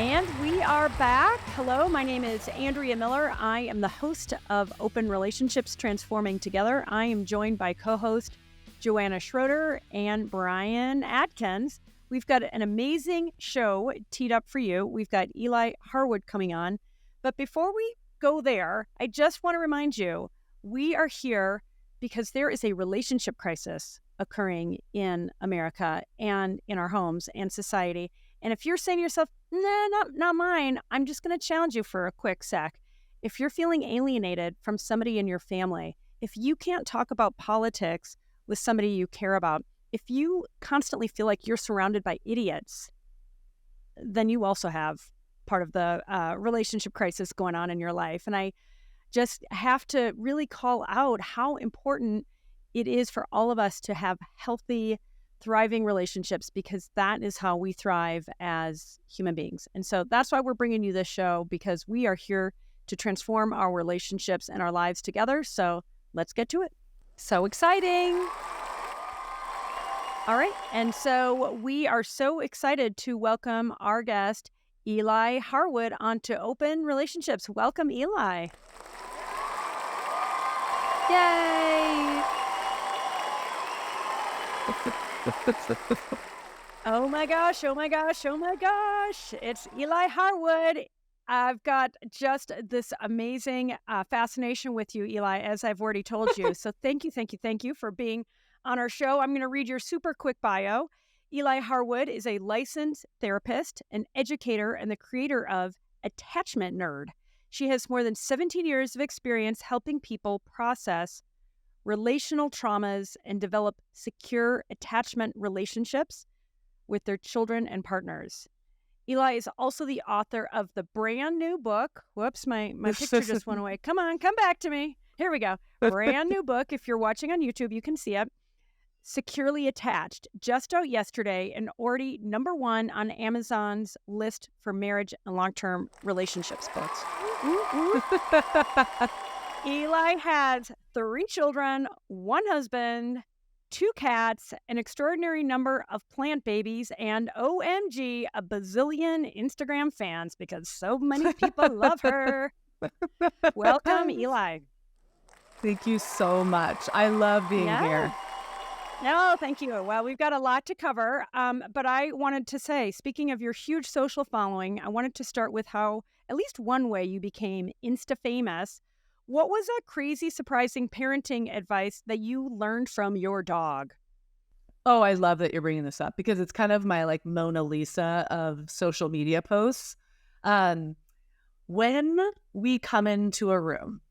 And we are back. Hello, my name is Andrea Miller. I am the host of Open Relationships Transforming Together. I am joined by co-host Joanna Schroeder and Brian Atkins. We've got an amazing show teed up for you. We've got Eli Harwood coming on. But before we go there, I just want to remind you, we are here because there is a relationship crisis occurring in America and in our homes and society. And if you're saying to yourself, nah, not mine, I'm just going to challenge you for a quick sec. If you're feeling alienated from somebody in your family, if you can't talk about politics with somebody you care about, if you constantly feel like you're surrounded by idiots, then you also have part of the relationship crisis going on in your life. And I just have to really call out how important it is for all of us to have healthy, thriving relationships, because that is how we thrive as human beings. And so that's why we're bringing you this show, because we are here to transform our relationships and our lives together. So let's get to it. So exciting. All right. And so we are so excited to welcome our guest, Eli Harwood, onto Open Relationships. Welcome, Eli. Yay. Oh my gosh. It's Eli Harwood. I've got just this amazing fascination with you, Eli, as I've already told you. So thank you for being on our show. I'm going to read your super quick bio. Eli Harwood is a licensed therapist, an educator, and the creator of AttachmentNerd. She has more than 17 years of experience helping people process relational traumas and develop secure attachment relationships with their children and partners. Eli is also the author of the brand new book. Whoops, my picture just went away. Come on, come back to me. Here we go. Brand new book. If you're watching on YouTube, you can see it. Securely Attached, just out yesterday and already #1 on Amazon's list for marriage and long-term relationships books. Eli has 3 children, 1 husband, 2 cats, an extraordinary number of plant babies, and OMG, a bazillion Instagram fans, because so many people love her. Welcome, Eli. Thank you so much. I love being here. No, thank you. Well, we've got a lot to cover, but I wanted to say, speaking of your huge social following, I wanted to start with how, at least one way you became Insta-famous. What was that crazy, surprising parenting advice that you learned from your dog? Oh, I love that you're bringing this up, because it's kind of my Mona Lisa of social media posts. When we come into a room,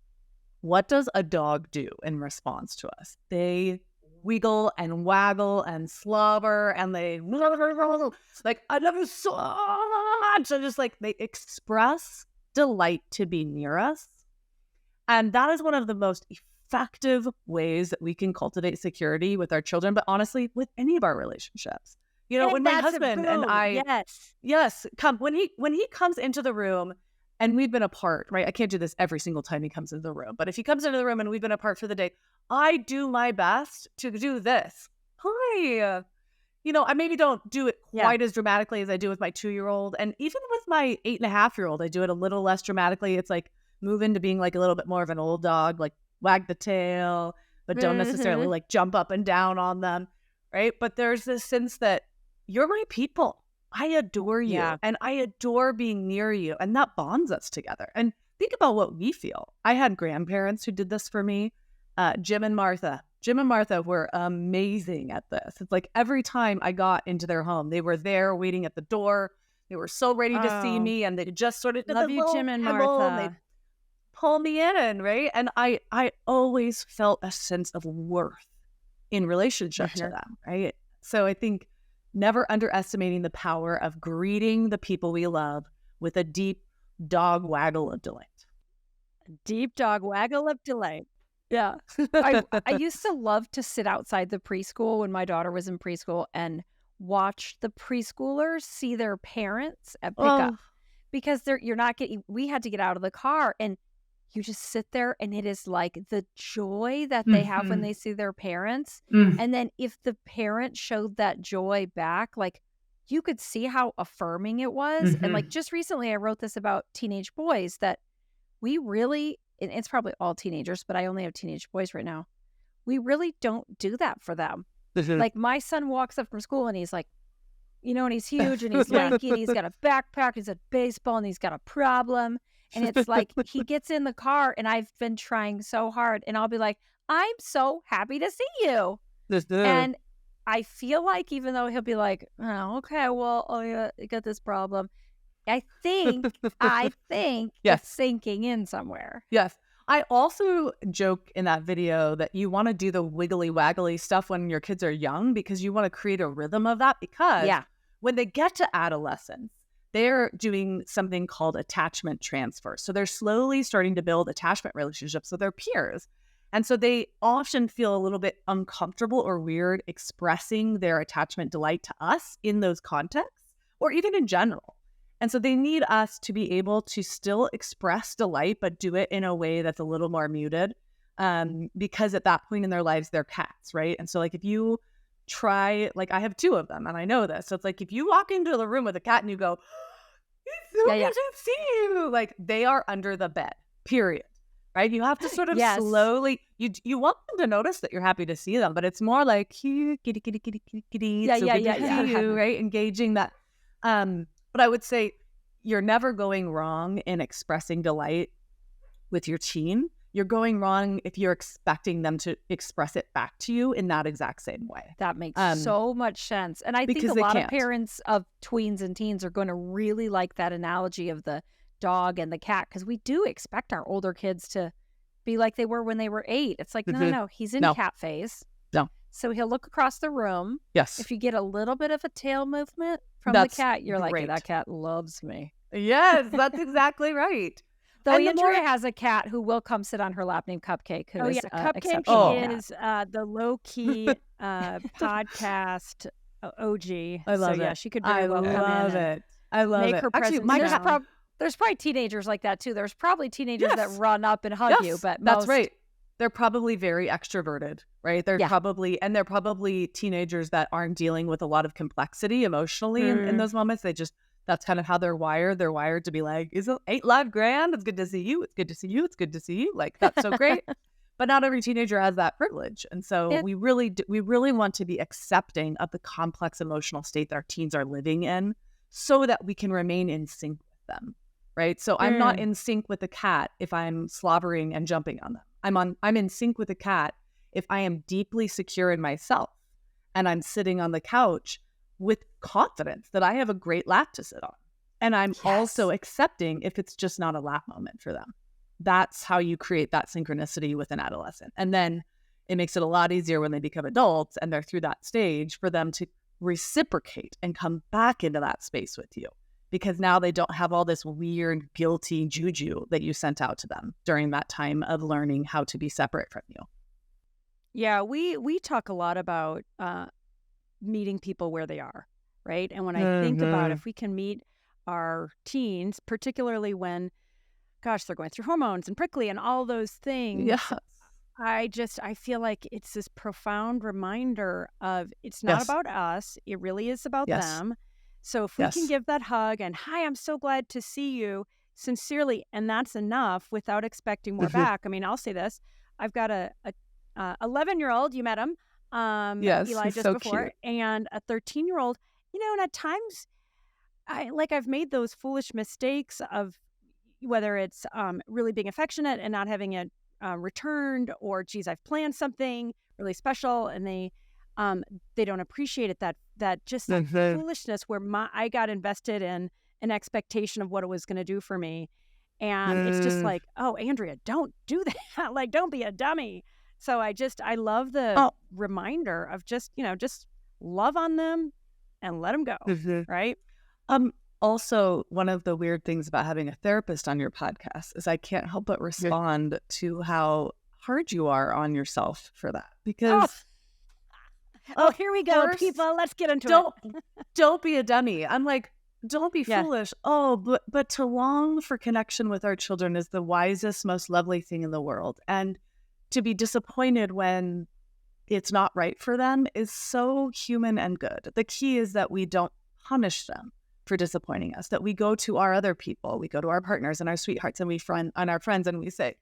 what does a dog do in response to us? They wiggle and waggle and slobber, and they I love you so much. And just they express delight to be near us. And that is one of the most effective ways that we can cultivate security with our children, but honestly, with any of our relationships. When my husband and I, when he comes into the room and we've been apart, right? I can't do this every single time he comes into the room, but if he comes into the room and we've been apart for the day, I do my best to do this. Hi. I maybe don't do it quite as dramatically as I do with my 2-year-old. And even with my 8.5-year-old, I do it a little less dramatically. It's move into being a little bit more of an old dog, wag the tail, but don't necessarily jump up and down on them, right? But there's this sense that you're my people. I adore you, and I adore being near you, and that bonds us together. And think about what we feel. I had grandparents who did this for me, Jim and Martha. Jim and Martha were amazing at this. It's every time I got into their home, they were there waiting at the door. They were so ready to see me, and they just sort of love you, Jim and Martha. Pull me in, right? And I always felt a sense of worth in relationship to them, right? So I think never underestimating the power of greeting the people we love with a deep dog waggle of delight. Deep dog waggle of delight. Yeah. I used to love to sit outside the preschool when my daughter was in preschool and watch the preschoolers see their parents at pickup, because we had to get out of the car, and you just sit there, and it is the joy that they have when they see their parents. And then if the parent showed that joy back, you could see how affirming it was. And like just recently I wrote this about teenage boys that we really, and it's probably all teenagers, but I only have teenage boys right now. We really don't do that for them. Like my son walks up from school and he's like, you know, and he's huge and he's lanky and he's got a backpack, he's a baseball and he's got a problem. And it's like he gets in the car and I've been trying so hard and I'll be like, I'm so happy to see you. And I feel like even though he'll be like, oh, okay, well, oh yeah, you got this problem. I think Yes. it's sinking in somewhere. Yes. I also joke in that video that you want to do the wiggly waggly stuff when your kids are young because you want to create a rhythm of that because when they get to adolescence, they're doing something called attachment transfer. So they're slowly starting to build attachment relationships with their peers. And so they often feel a little bit uncomfortable or weird expressing their attachment delight to us in those contexts or even in general. And so they need us to be able to still express delight, but do it in a way that's a little more muted because at that point in their lives, they're cats, right? And so like if you try, like I have 2 of them and I know this. So it's like if you walk into the room with a cat and you go, it's so good to see you, like they are under the bed, period. Right? You have to sort of slowly, you want them to notice that you're happy to see them, but it's more like, here, kitty, kitty, kitty, kitty, kitty. Yeah, so good to see you, right? Engaging that. But I would say you're never going wrong in expressing delight with your teen. You're going wrong if you're expecting them to express it back to you in that exact same way. That makes so much sense. And I think a lot of parents of tweens and teens are going to really like that analogy of the dog and the cat because we do expect our older kids to be like they were when they were 8. It's like, no, he's in cat phase. No. So he'll look across the room. Yes. If you get a little bit of a tail movement from the cat, you're like, that cat loves me. Yes, that's exactly right. Though Andrea has a cat who will come sit on her lap named Cupcake. Cupcake is the low-key podcast OG. I love it. Yeah, she could very well come in. I love make it. her presence. Actually, there's probably teenagers like that too. There's probably teenagers that run up and hug you, but that's right. They're probably very extroverted, right? They're probably teenagers that aren't dealing with a lot of complexity emotionally in those moments. That's kind of how they're wired. They're wired to be like, ain't life grand? It's good to see you. It's good to see you. It's good to see you. Like, that's so great. But not every teenager has that privilege. And so we really want to be accepting of the complex emotional state that our teens are living in so that we can remain in sync with them, right? So I'm not in sync with the cat if I'm slobbering and jumping on them. I'm in sync with the cat if I am deeply secure in myself and I'm sitting on the couch with confidence that I have a great lap to sit on. And I'm also accepting if it's just not a lap moment for them. That's how you create that synchronicity with an adolescent. And then it makes it a lot easier when they become adults and they're through that stage for them to reciprocate and come back into that space with you. Because now they don't have all this weird, guilty juju that you sent out to them during that time of learning how to be separate from you. Yeah, we talk a lot about meeting people where they are, right? And when I think about if we can meet our teens, particularly when, gosh, they're going through hormones and prickly and all those things. Yes. I feel like it's this profound reminder of it's not about us. It really is about them. So if we can give that hug and, hi, I'm so glad to see you sincerely, and that's enough without expecting more back. I mean, I'll say this. I've got a 11-year-old, you met him, Eli just so before, cute. And a 13-year-old, and at times I've made those foolish mistakes of whether it's really being affectionate and not having it returned, or geez, I've planned something really special and they don't appreciate it. That just that foolishness where I got invested in an expectation of what it was going to do for me, and it's just like, oh, Andrea, don't do that. Like, don't be a dummy. So I love the reminder of just love on them and let them go, right? Also, one of the weird things about having a therapist on your podcast is I can't help but respond to how hard you are on yourself for that. Because here we go, people. Let's get into it. Don't be a dummy. I'm like, don't be foolish. Oh, but to long for connection with our children is the wisest, most lovely thing in the world. And to be disappointed when it's not right for them is so human and good. The key is that we don't punish them for disappointing us, that we go to our other people, we go to our partners and our sweethearts and our friends and we say,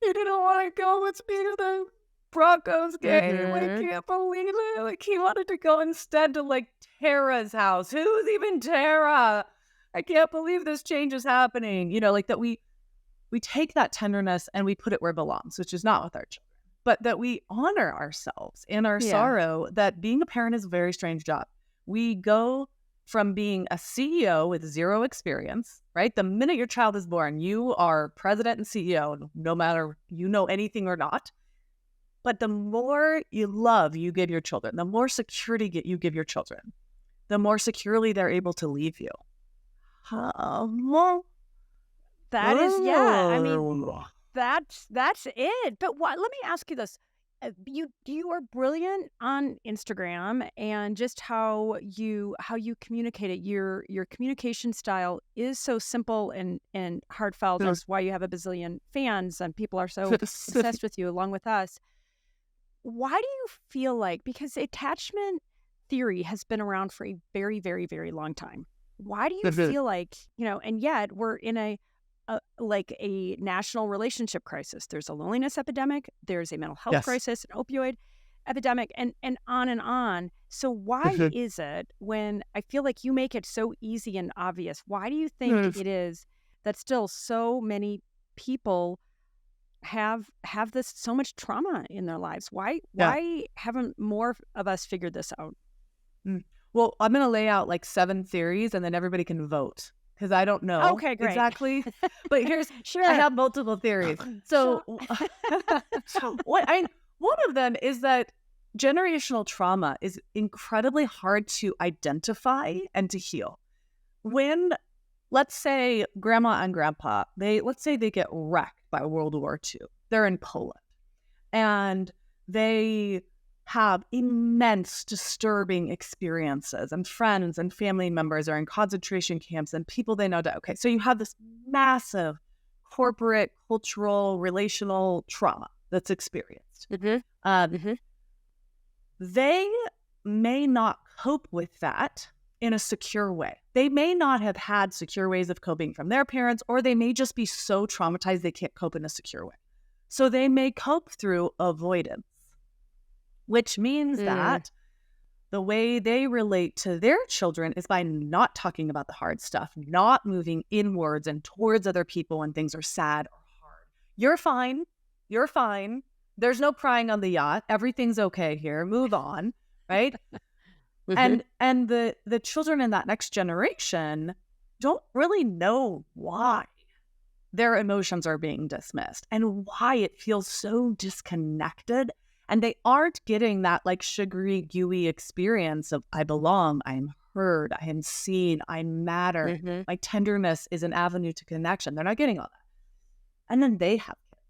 you didn't want to go with me to the Broncos game. I can't believe it. Like, he wanted to go instead to like Tara's house. Who's even Tara? I can't believe this change is happening. You know, like that we take that tenderness and we put it where it belongs, which is not with our children, but that we honor ourselves in our sorrow, that being a parent is a very strange job. We go from being a CEO with zero experience, right? The minute your child is born, you are president and CEO, no matter you know anything or not. But the more you love you give your children, the more security you give your children, the more securely they're able to leave you. That is, yeah. I mean, that's it. But let me ask you this: you are brilliant on Instagram, and just how you communicate it. Your communication style is so simple and heartfelt. That's why you have a bazillion fans and people are so obsessed with you, along with us. Why do you feel like, because attachment theory has been around for a very, very, very long time, why do you feel like, and yet we're in a national relationship crisis? There's a loneliness epidemic, there's a mental health crisis, an opioid epidemic, and on and on. So why is it, when I feel like you make it so easy and obvious, why do you think it is that still so many people have this so much trauma in their lives? Why haven't more of us figured this out? Well, I'm going to lay out like 7 theories and then everybody can vote, because I don't know exactly. But here's, I have multiple theories. So one of them is that generational trauma is incredibly hard to identify and to heal. When, let's say, grandma and grandpa, let's say they get wrecked by World War II. They're in Poland and they have immense disturbing experiences, and friends and family members are in concentration camps and people they know die. Okay, so you have this massive corporate, cultural, relational trauma that's experienced. They may not cope with that in a secure way. They may not have had secure ways of coping from their parents, or they may just be so traumatized they can't cope in a secure way. So they may cope through avoidance, which means that the way they relate to their children is by not talking about the hard stuff, not moving inwards and towards other people when things are sad or hard. You're fine. You're fine. There's no crying on the yacht. Everything's okay here. Move on, right? And the children in that next generation don't really know why their emotions are being dismissed and why it feels so disconnected. And they aren't getting that like sugary, gooey experience of I belong, I'm heard, I am seen, I matter. My tenderness is an avenue to connection. They're not getting all that. And then they have kids.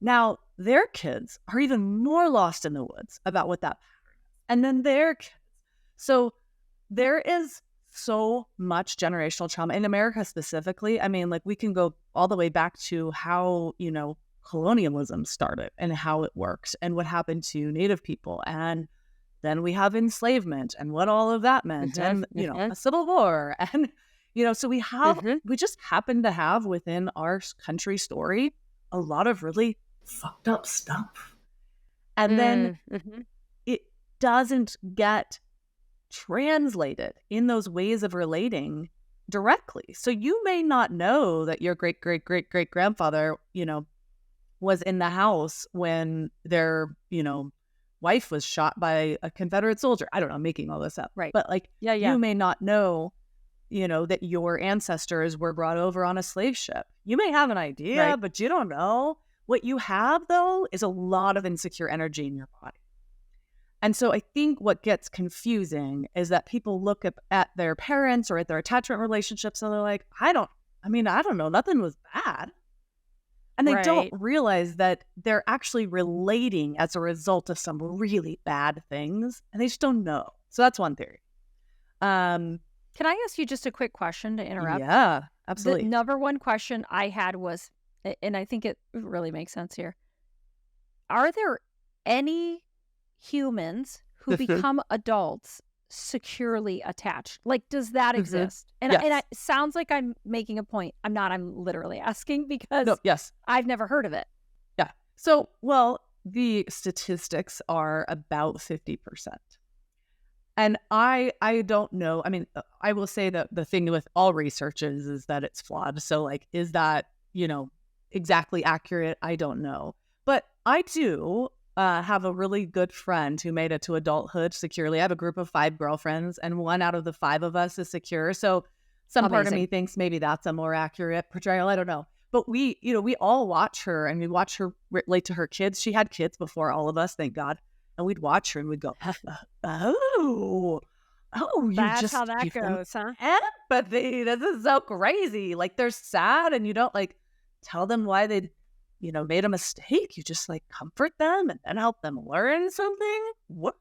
Now, their kids are even more lost in the woods about what that pattern is. And then their kids. So there is so much generational trauma in America specifically. I mean, like, we can go all the way back to how, colonialism started and how it works and what happened to Native people. And then we have enslavement and what all of that meant and, a civil war. And, so we just happen to have within our country story a lot of really fucked up stuff. And then it doesn't get translated in those ways of relating directly. So you may not know that your great-great-great-great-grandfather, was in the house when their, wife was shot by a Confederate soldier. I don't know, I'm making all this up. Right. But you may not know, that your ancestors were brought over on a slave ship. You may have an idea, but you don't know. What you have, though, is a lot of insecure energy in your body. And so I think what gets confusing is that people look at their parents or at their attachment relationships and they're like, I don't know, nothing was bad. And they don't realize that they're actually relating as a result of some really bad things, and they just don't know. So that's one theory. Can I ask you just a quick question to interrupt? Yeah, absolutely. The number one question I had was, and I think it really makes sense here, are there any humans who become adults securely attached? Like, does that exist? And Yes. it sounds like I'm making a point. I'm not. I'm literally asking because No, yes. I've never heard of it. Yeah. So, well, the statistics are about 50%. And I don't know. I mean, I will say that the thing with all research is that it's flawed. So, like, is that, exactly accurate? I don't know. But I do have a really good friend who made it to adulthood securely. I have a group of 5 girlfriends, and 1 out of the 5 of us is secure. So some part of me thinks maybe that's a more accurate portrayal. I don't know. But we all watch her, and we watch her relate to her kids. She had kids before all of us, thank God. And we'd watch her and we'd go, oh, That's just how that give them goes, huh? empathy. This is so crazy. Like, they're sad and you don't like tell them why they, made a mistake. You just like comfort them and then help them learn something. What?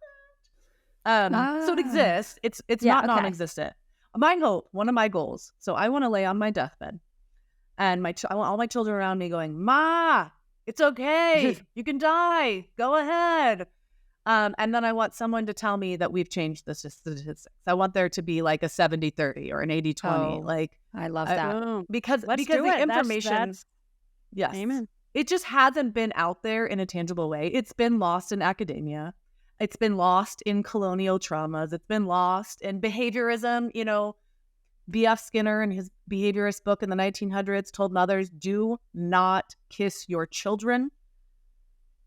So it exists. It's not non-existent. My hope, one of my goals. So I want to lay on my deathbed, and I want all my children around me going, "Ma, it's okay. You can die. Go ahead." And then I want someone to tell me that we've changed the statistics. I want there to be like a 70-30 or an 80-20. Oh, like, I love that. Because Let's the do it. information, yes, Amen. It just hasn't been out there in a tangible way. It's been lost in academia. It's been lost in colonial traumas. It's been lost in behaviorism. B.F. Skinner in his behaviorist book in the 1900s told mothers, do not kiss your children.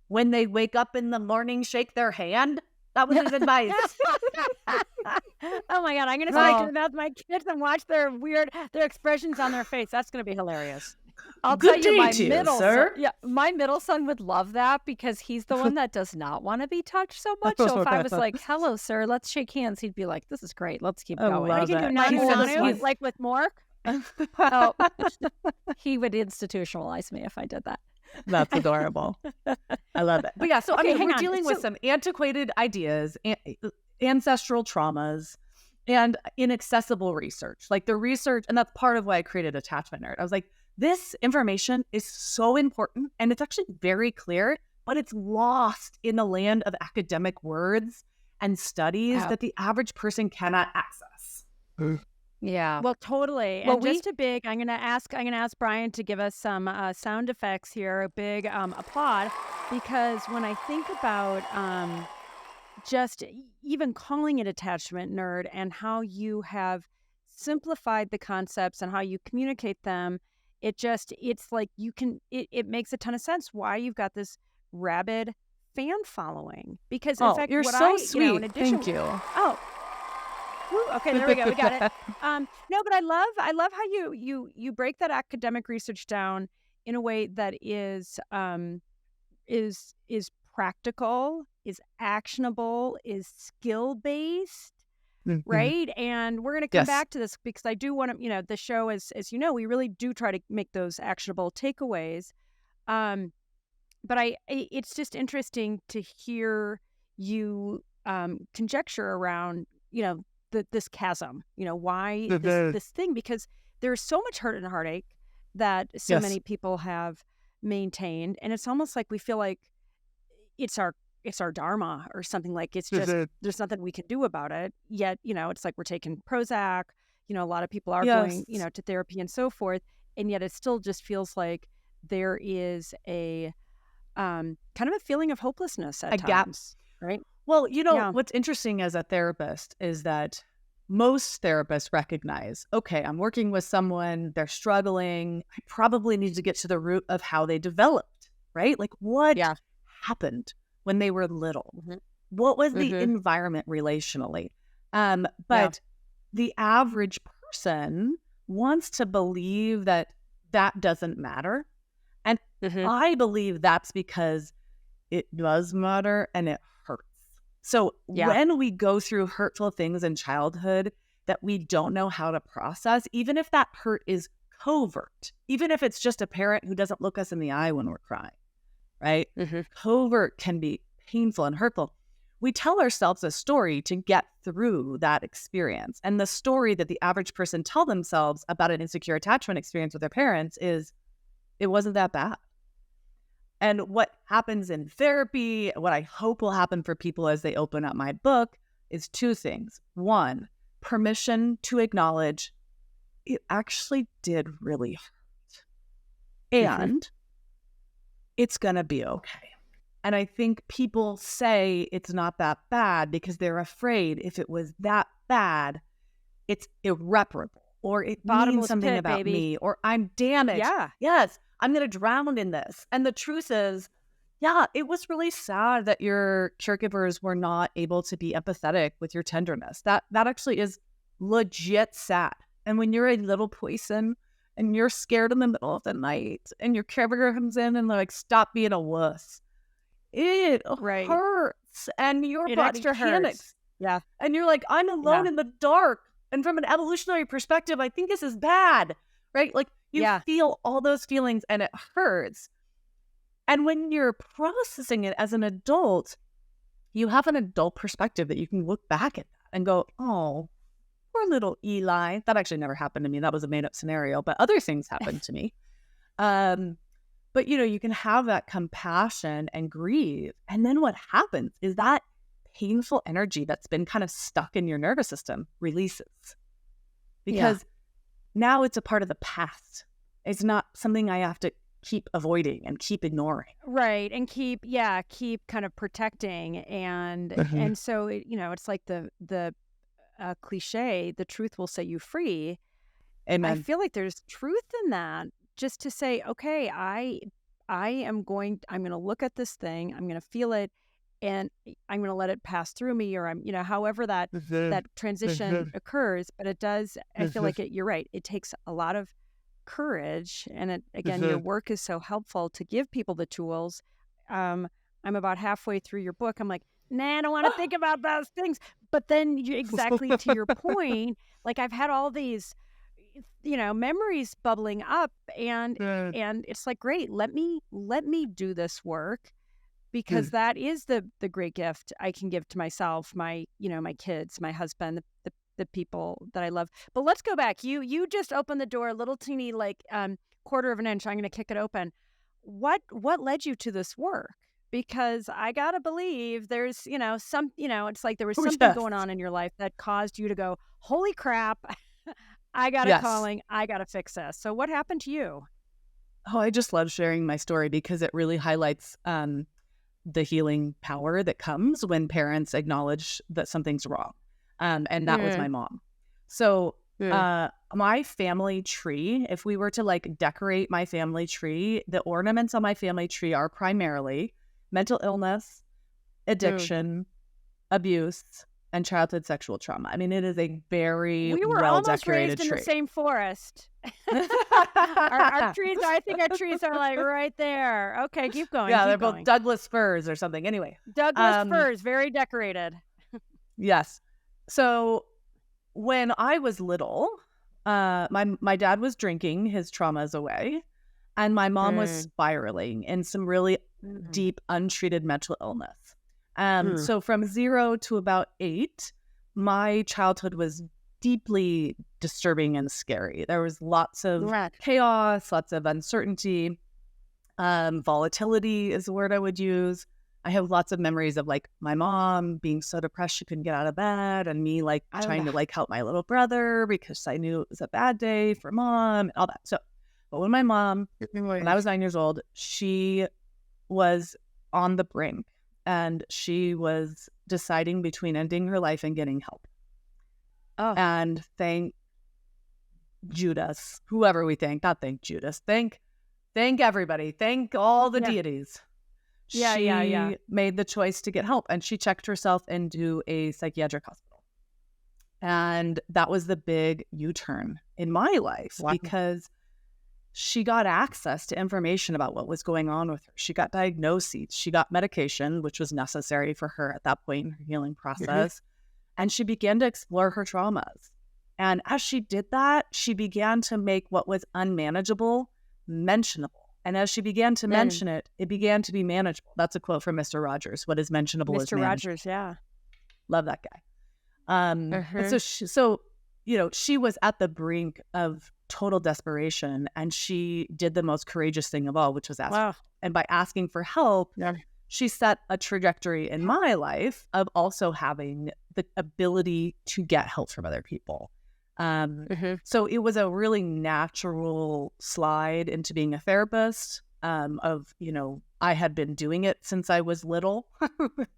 When they wake up in the morning, shake their hand. That was his advice. Oh my God, I'm going to start doing that with my kids and watch their expressions on their face. That's going to be hilarious. I'll Good tell you, my day to you, middle sir. son, my middle son would love that because he's the one that does not want to be touched so much. So if I was like, "Hello, sir, let's shake hands," he'd be like, "This is great. Let's keep going." You can do nanu, like with Mork. Oh, he would institutionalize me if I did that. That's adorable. I love it. But yeah, so Okay, we're dealing with some antiquated ideas, ancestral traumas, and inaccessible research. Like the research, and that's part of why I created Attachment Nerd. I was like, this information is so important, and it's actually very clear, but it's lost in the land of academic words and studies that the average person cannot access. Yeah. Well, totally. Well, And just a big, I'm gonna ask Brian to give us some sound effects here. A big applaud, because when I think about just even calling it Attachment Nerd and how you have simplified the concepts and how you communicate them, it's like it makes a ton of sense why you've got this rabid fan following. Because in fact, you're what so I, sweet. in addition, Thank you. Oh. Woo, okay, there we go. We got it. No, but I love how you break that academic research down in a way that is practical, is actionable, is skill based, right? And we're going to come back to this because I do want to, the show as we really do try to make those actionable takeaways. But it's just interesting to hear you conjecture around, this chasm, why this thing, because there's so much hurt and heartache that so many people have maintained, and it's almost like we feel like it's our dharma or something, like it's just there's nothing we can do about it. Yet, it's like we're taking Prozac, a lot of people are going, to therapy and so forth, and yet it still just feels like there is a kind of a feeling of hopelessness at times, right? Well, what's interesting as a therapist is that most therapists recognize, okay, I'm working with someone, they're struggling. I probably need to get to the root of how they developed, right? Like what happened when they were little? What was the environment relationally? But the average person wants to believe that doesn't matter. And I believe that's because it does matter and it hurts. So when we go through hurtful things in childhood that we don't know how to process, even if that hurt is covert, even if it's just a parent who doesn't look us in the eye when we're crying, right? Covert can be painful and hurtful. We tell ourselves a story to get through that experience. And the story that the average person tell themselves about an insecure attachment experience with their parents is, it wasn't that bad. And what happens in therapy, what I hope will happen for people as they open up my book, is two things. One, permission to acknowledge it actually did really hurt. And it's going to be okay. And I think people say it's not that bad because they're afraid if it was that bad, it's irreparable or it means something pit, about baby. me or I'm damaged. Yeah. Yes, I'm going to drown in this. And the truth is, yeah, it was really sad that your caregivers were not able to be empathetic with your tenderness. That actually is legit sad. And when you're a little person and you're scared in the middle of the night and your caregiver comes in and like, stop being a wuss, it hurts and your body extra panics. hurts. Yeah. And you're like, I'm alone in the dark. And from an evolutionary perspective, I think this is bad, right? Like you feel all those feelings and it hurts. And when you're processing it as an adult, you have an adult perspective that you can look back at that and go, oh, poor little Eli. That actually never happened to me. That was a made-up scenario, but other things happened to me. But, you can have that compassion and grieve. And then what happens is that painful energy that's been kind of stuck in your nervous system releases. Because now it's a part of the past. It's not something I have to keep avoiding and keep ignoring. Right. And keep kind of protecting. And so, it's like the cliche, the truth will set you free. Amen. I feel like there's truth in that. Just to say, okay, I'm going to look at this thing, I'm going to feel it, and I'm going to let it pass through me, or I'm, however that transition occurs. But it does, I feel like you're right. It takes a lot of courage. And again, your work is so helpful to give people the tools. I'm about halfway through your book. I'm like, nah, I don't want to think about those things. But then exactly to your point, like I've had all these memories bubbling up and it's like, great, let me do this work, because that is the great gift I can give to myself, my kids, my husband, the people that I love. But let's go back. You just opened the door a little teeny, like quarter of an inch. I'm going to kick it open. What led you to this work? Because I gotta believe there's it's like there was something going on in your life that caused you to go, holy crap, I got a calling. I got to fix this. So what happened to you? Oh, I just love sharing my story because it really highlights the healing power that comes when parents acknowledge that something's wrong. And that was my mom. So my family tree, if we were to like decorate my family tree, the ornaments on my family tree are primarily mental illness, addiction, abuse, and childhood sexual trauma. I mean, it is a very we were almost raised in the same forest. our trees, I think our trees are like right there. Okay, keep going. Yeah, keep they're going. both Douglas firs or something. Anyway, Douglas firs, very decorated. Yes. So when I was little, my dad was drinking his traumas away, and my mom was spiraling in some really deep, untreated mental illness. So from 0 to about 8, my childhood was deeply disturbing and scary. There was lots of chaos, lots of uncertainty. Volatility is the word I would use. I have lots of memories of like my mom being so depressed she couldn't get out of bed, and me like trying to like help my little brother because I knew it was a bad day for mom and all that. So, but when I was 9 years old, she was on the brink. And she was deciding between ending her life and getting help. Oh. And thank Judas, whoever we thank, not thank Judas, thank everybody, thank all the deities. She made the choice to get help, and she checked herself into a psychiatric hospital. And that was the big U-turn in my life because she got access to information about what was going on with her. She got diagnoses. She got medication, which was necessary for her at that point in her healing process. And she began to explore her traumas. And as she did that, she began to make what was unmanageable mentionable. And as she began to mention it, it began to be manageable. That's a quote from Mr. Rogers. What is mentionable is manageable. Mr. Rogers, yeah. Love that guy. And so she was at the brink of total desperation, and she did the most courageous thing of all, which was ask. Wow. And by asking for help, she set a trajectory in my life of also having the ability to get help from other people. So it was a really natural slide into being a therapist, of, you know, I had been doing it since I was little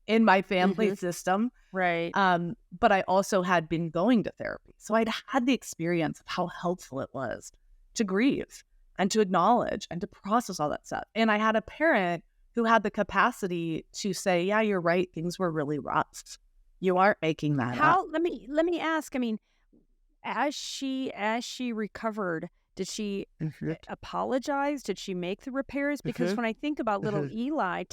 in my family system. Right. But I also had been going to therapy. So I'd had the experience of how helpful it was to grieve and to acknowledge and to process all that stuff. And I had a parent who had the capacity to say, yeah, you're right, things were really rough. You aren't making that up. Let me ask, I mean, as she recovered, did she apologize? Did she make the repairs? Because when I think about little Eli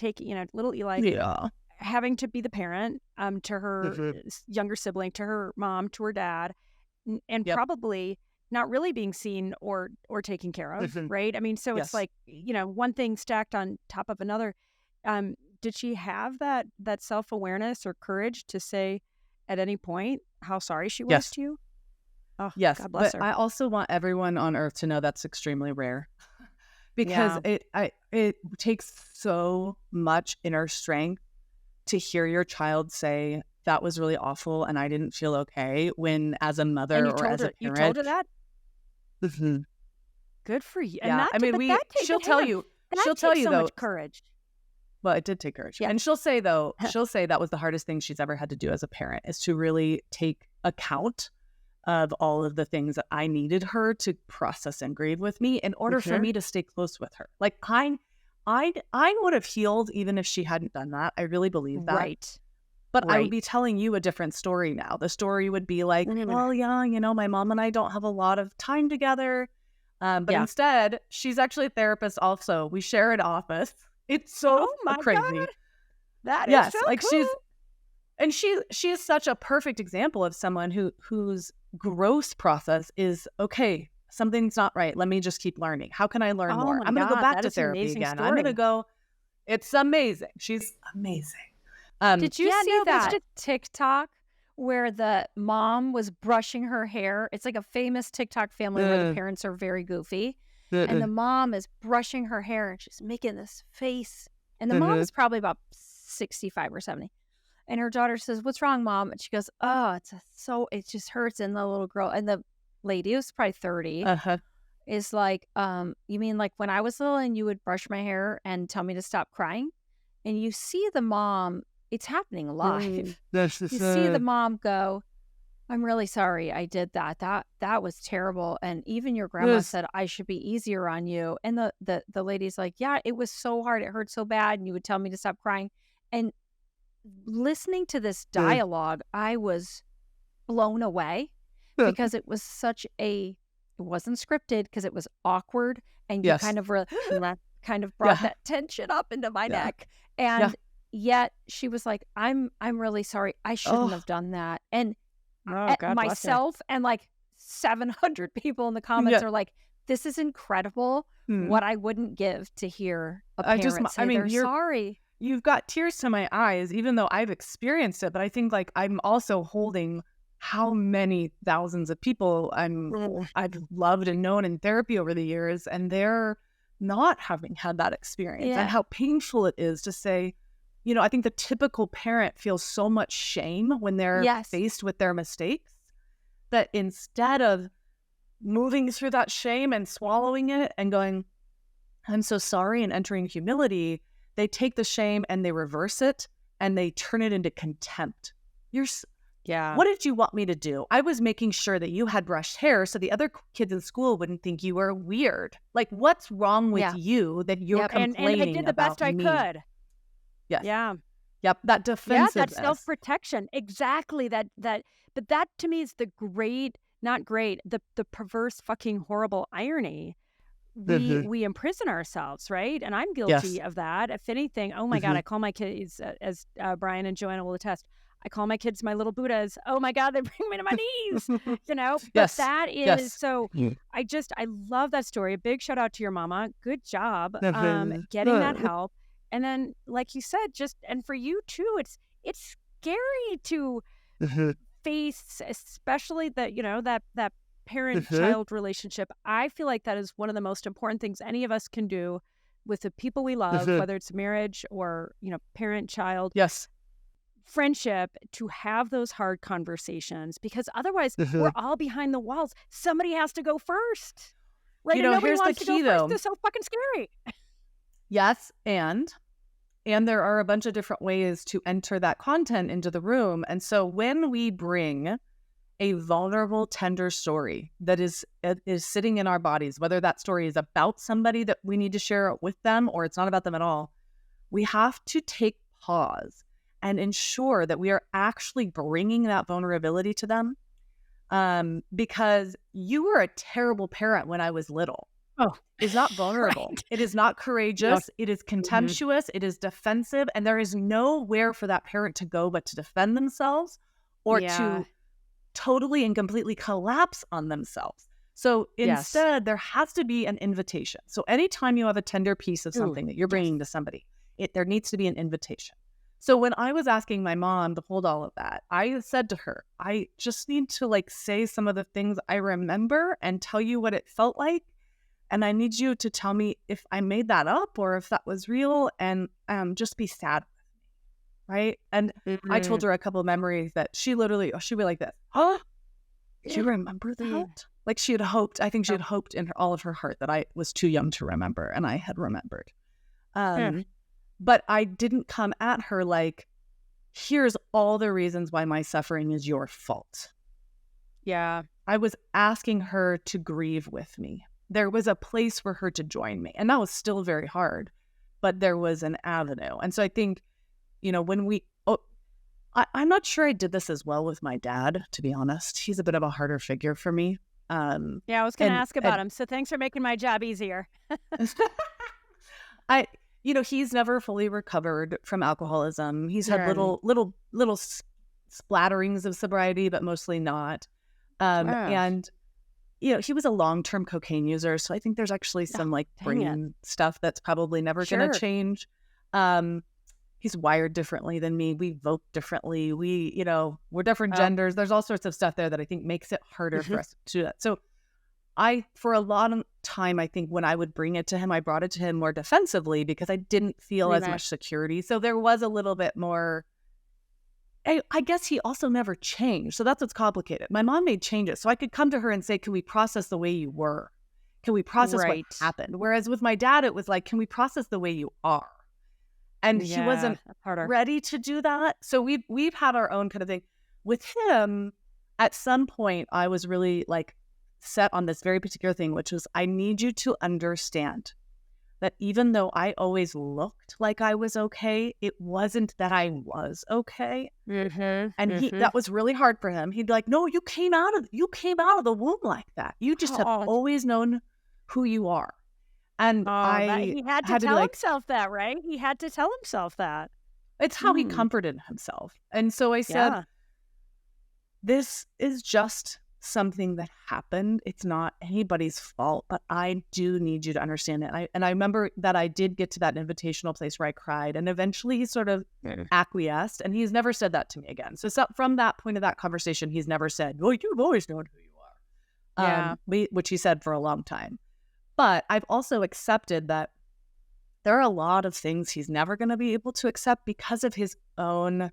little Eli having to be the parent to her younger sibling, to her mom, to her dad, and probably not really being seen or taken care of, right? I mean, so it's like, you know, one thing stacked on top of another. Did she have that self-awareness or courage to say at any point how sorry she was to you? Oh, yes, God bless her. I also want everyone on earth to know that's extremely rare, because it takes so much inner strength to hear your child say, that was really awful and I didn't feel okay, when as a mother or as a parent. You told her that? Good for you. Yeah, And I mean, she'll tell you so though, much courage. well, it did take courage. And she'll say that was the hardest thing she's ever had to do as a parent, is to really take account of all of the things that I needed her to process and grieve with me in order for me to stay close with her. Like I would have healed even if she hadn't done that. I really believe that. Right. But I would be telling you a different story now. The story would be like, well, yeah, you know, my mom and I don't have a lot of time together. But instead, she's actually a therapist also. We share an office. It's so crazy. God. That is so like cool. she is such a perfect example of someone whose growth process is, okay, something's not right. Let me just keep learning. How can I learn more? I'm going to go back to therapy again. I'm going to go. It's amazing. She's amazing. Did you see that TikTok where the mom was brushing her hair? It's like a famous TikTok family where the parents are very goofy. And the mom is brushing her hair and she's making this face. And the mom is probably about 65 or 70. And her daughter says, "What's wrong, Mom?" And she goes, "Oh, it just hurts." And the little girl, and the lady, who's probably 30, is like, "You mean like when I was little and you would brush my hair and tell me to stop crying?" And you see the mom, it's happening live. You see the mom go, "I'm really sorry I did that. That was terrible. And even your grandma said I should be easier on you." And the lady's like, "Yeah, it was so hard. It hurt so bad. And you would tell me to stop crying." And listening to this dialogue, I was blown away because it was it wasn't scripted, because it was awkward, and you kind of brought that tension up into my neck. And yet she was like, I'm really sorry. I shouldn't have done that. And God myself and like 700 people in the comments are like, this is incredible. What I wouldn't give to hear a parent say they're sorry. You've got tears to my eyes, even though I've experienced it. But I think like I'm also holding how many thousands of people I've loved and known in therapy over the years, and they're not having had that experience, and how painful it is to say, you know, I think the typical parent feels so much shame when they're faced with their mistakes, that instead of moving through that shame and swallowing it and going, "I'm so sorry," and entering humility, they take the shame and they reverse it and they turn it into contempt. What did you want me to do? I was making sure that you had brushed hair so the other kids in school wouldn't think you were weird. Like, what's wrong with you that you're complaining and I did the best I could. Yes. Yeah. Yep. That defensiveness. Yeah, that self-protection. Exactly. But that to me is the perverse, fucking horrible irony. We imprison ourselves, right? And I'm guilty of that. If anything, oh my God, I call my kids, as Brian and Joanna will attest, I call my kids my little Buddhas. Oh my God, they bring me to my knees, you know? But that is so, I love that story. A big shout out to your mama. Good job getting that help. And then, like you said, and for you too, it's scary to face, especially that parent-child relationship. I feel like that is one of the most important things any of us can do, with the people we love, whether it's marriage or, parent, child, Yes. friendship, to have those hard conversations, because otherwise we're all behind the walls. Somebody has to go first. Right? And nobody here's the wants to key, go first. though. It's so fucking scary. Yes, and there are a bunch of different ways to enter that content into the room. And so when we bring a vulnerable, tender story that is sitting in our bodies, whether that story is about somebody that we need to share it with them or it's not about them at all, we have to take pause and ensure that we are actually bringing that vulnerability to them. Because you were a terrible parent when I was little. Oh, is not vulnerable. Right. It is not courageous. It is contemptuous. It is defensive. And there is nowhere for that parent to go but to defend themselves or to totally and completely collapse on themselves. So instead, there has to be an invitation. So anytime you have a tender piece of something that you're bringing to somebody, there needs to be an invitation. So when I was asking my mom to hold all of that, I said to her, I just need to say some of the things I remember and tell you what it felt like. And I need you to tell me if I made that up or if that was real, and just be sad with me, right? And I told her a couple of memories that she'd be like this. Huh? Do you remember that? Like she had hoped, I think she had hoped in all of her heart that I was too young to remember, and I had remembered. But I didn't come at her like, here's all the reasons why my suffering is your fault. Yeah. I was asking her to grieve with me. There was a place for her to join me. And that was still very hard, but there was an avenue. And so I think, when I'm not sure I did this as well with my dad, to be honest. He's a bit of a harder figure for me. I was going to ask about him. So thanks for making my job easier. He's never fully recovered from alcoholism. He's had little splatterings of sobriety, but mostly not. And he was a long-term cocaine user, so I think there's actually some brain stuff that's probably never going to change. He's wired differently than me. We vote differently. We're different genders. There's all sorts of stuff there that I think makes it harder for us to do that. So for a lot of time, I think when I would bring it to him, I brought it to him more defensively because I didn't feel as much security. So there was a little bit more. I guess he also never changed. So that's what's complicated. My mom made changes. So I could come to her and say, can we process the way you were? Can we process what happened? Whereas with my dad, it was like, can we process the way you are? And he wasn't ready to do that. So we've had our own kind of thing. With him, at some point, I was really set on this very particular thing, which was, I need you to understand that even though I always looked like I was okay, it wasn't that I was okay. And that was really hard for him. He'd be like, no, you came out of the womb like that. You just have always known who you are. And he had to tell himself that, right? He had to tell himself that. It's how he comforted himself. And so I said, this is just something that happened. It's not anybody's fault, but I do need you to understand it. And I remember that I did get to that invitational place where I cried, and eventually he sort of acquiesced, and he's never said that to me again. So from that point of that conversation, he's never said, well, you've always known who you are. Which he said for a long time. But I've also accepted that there are a lot of things he's never going to be able to accept because of his own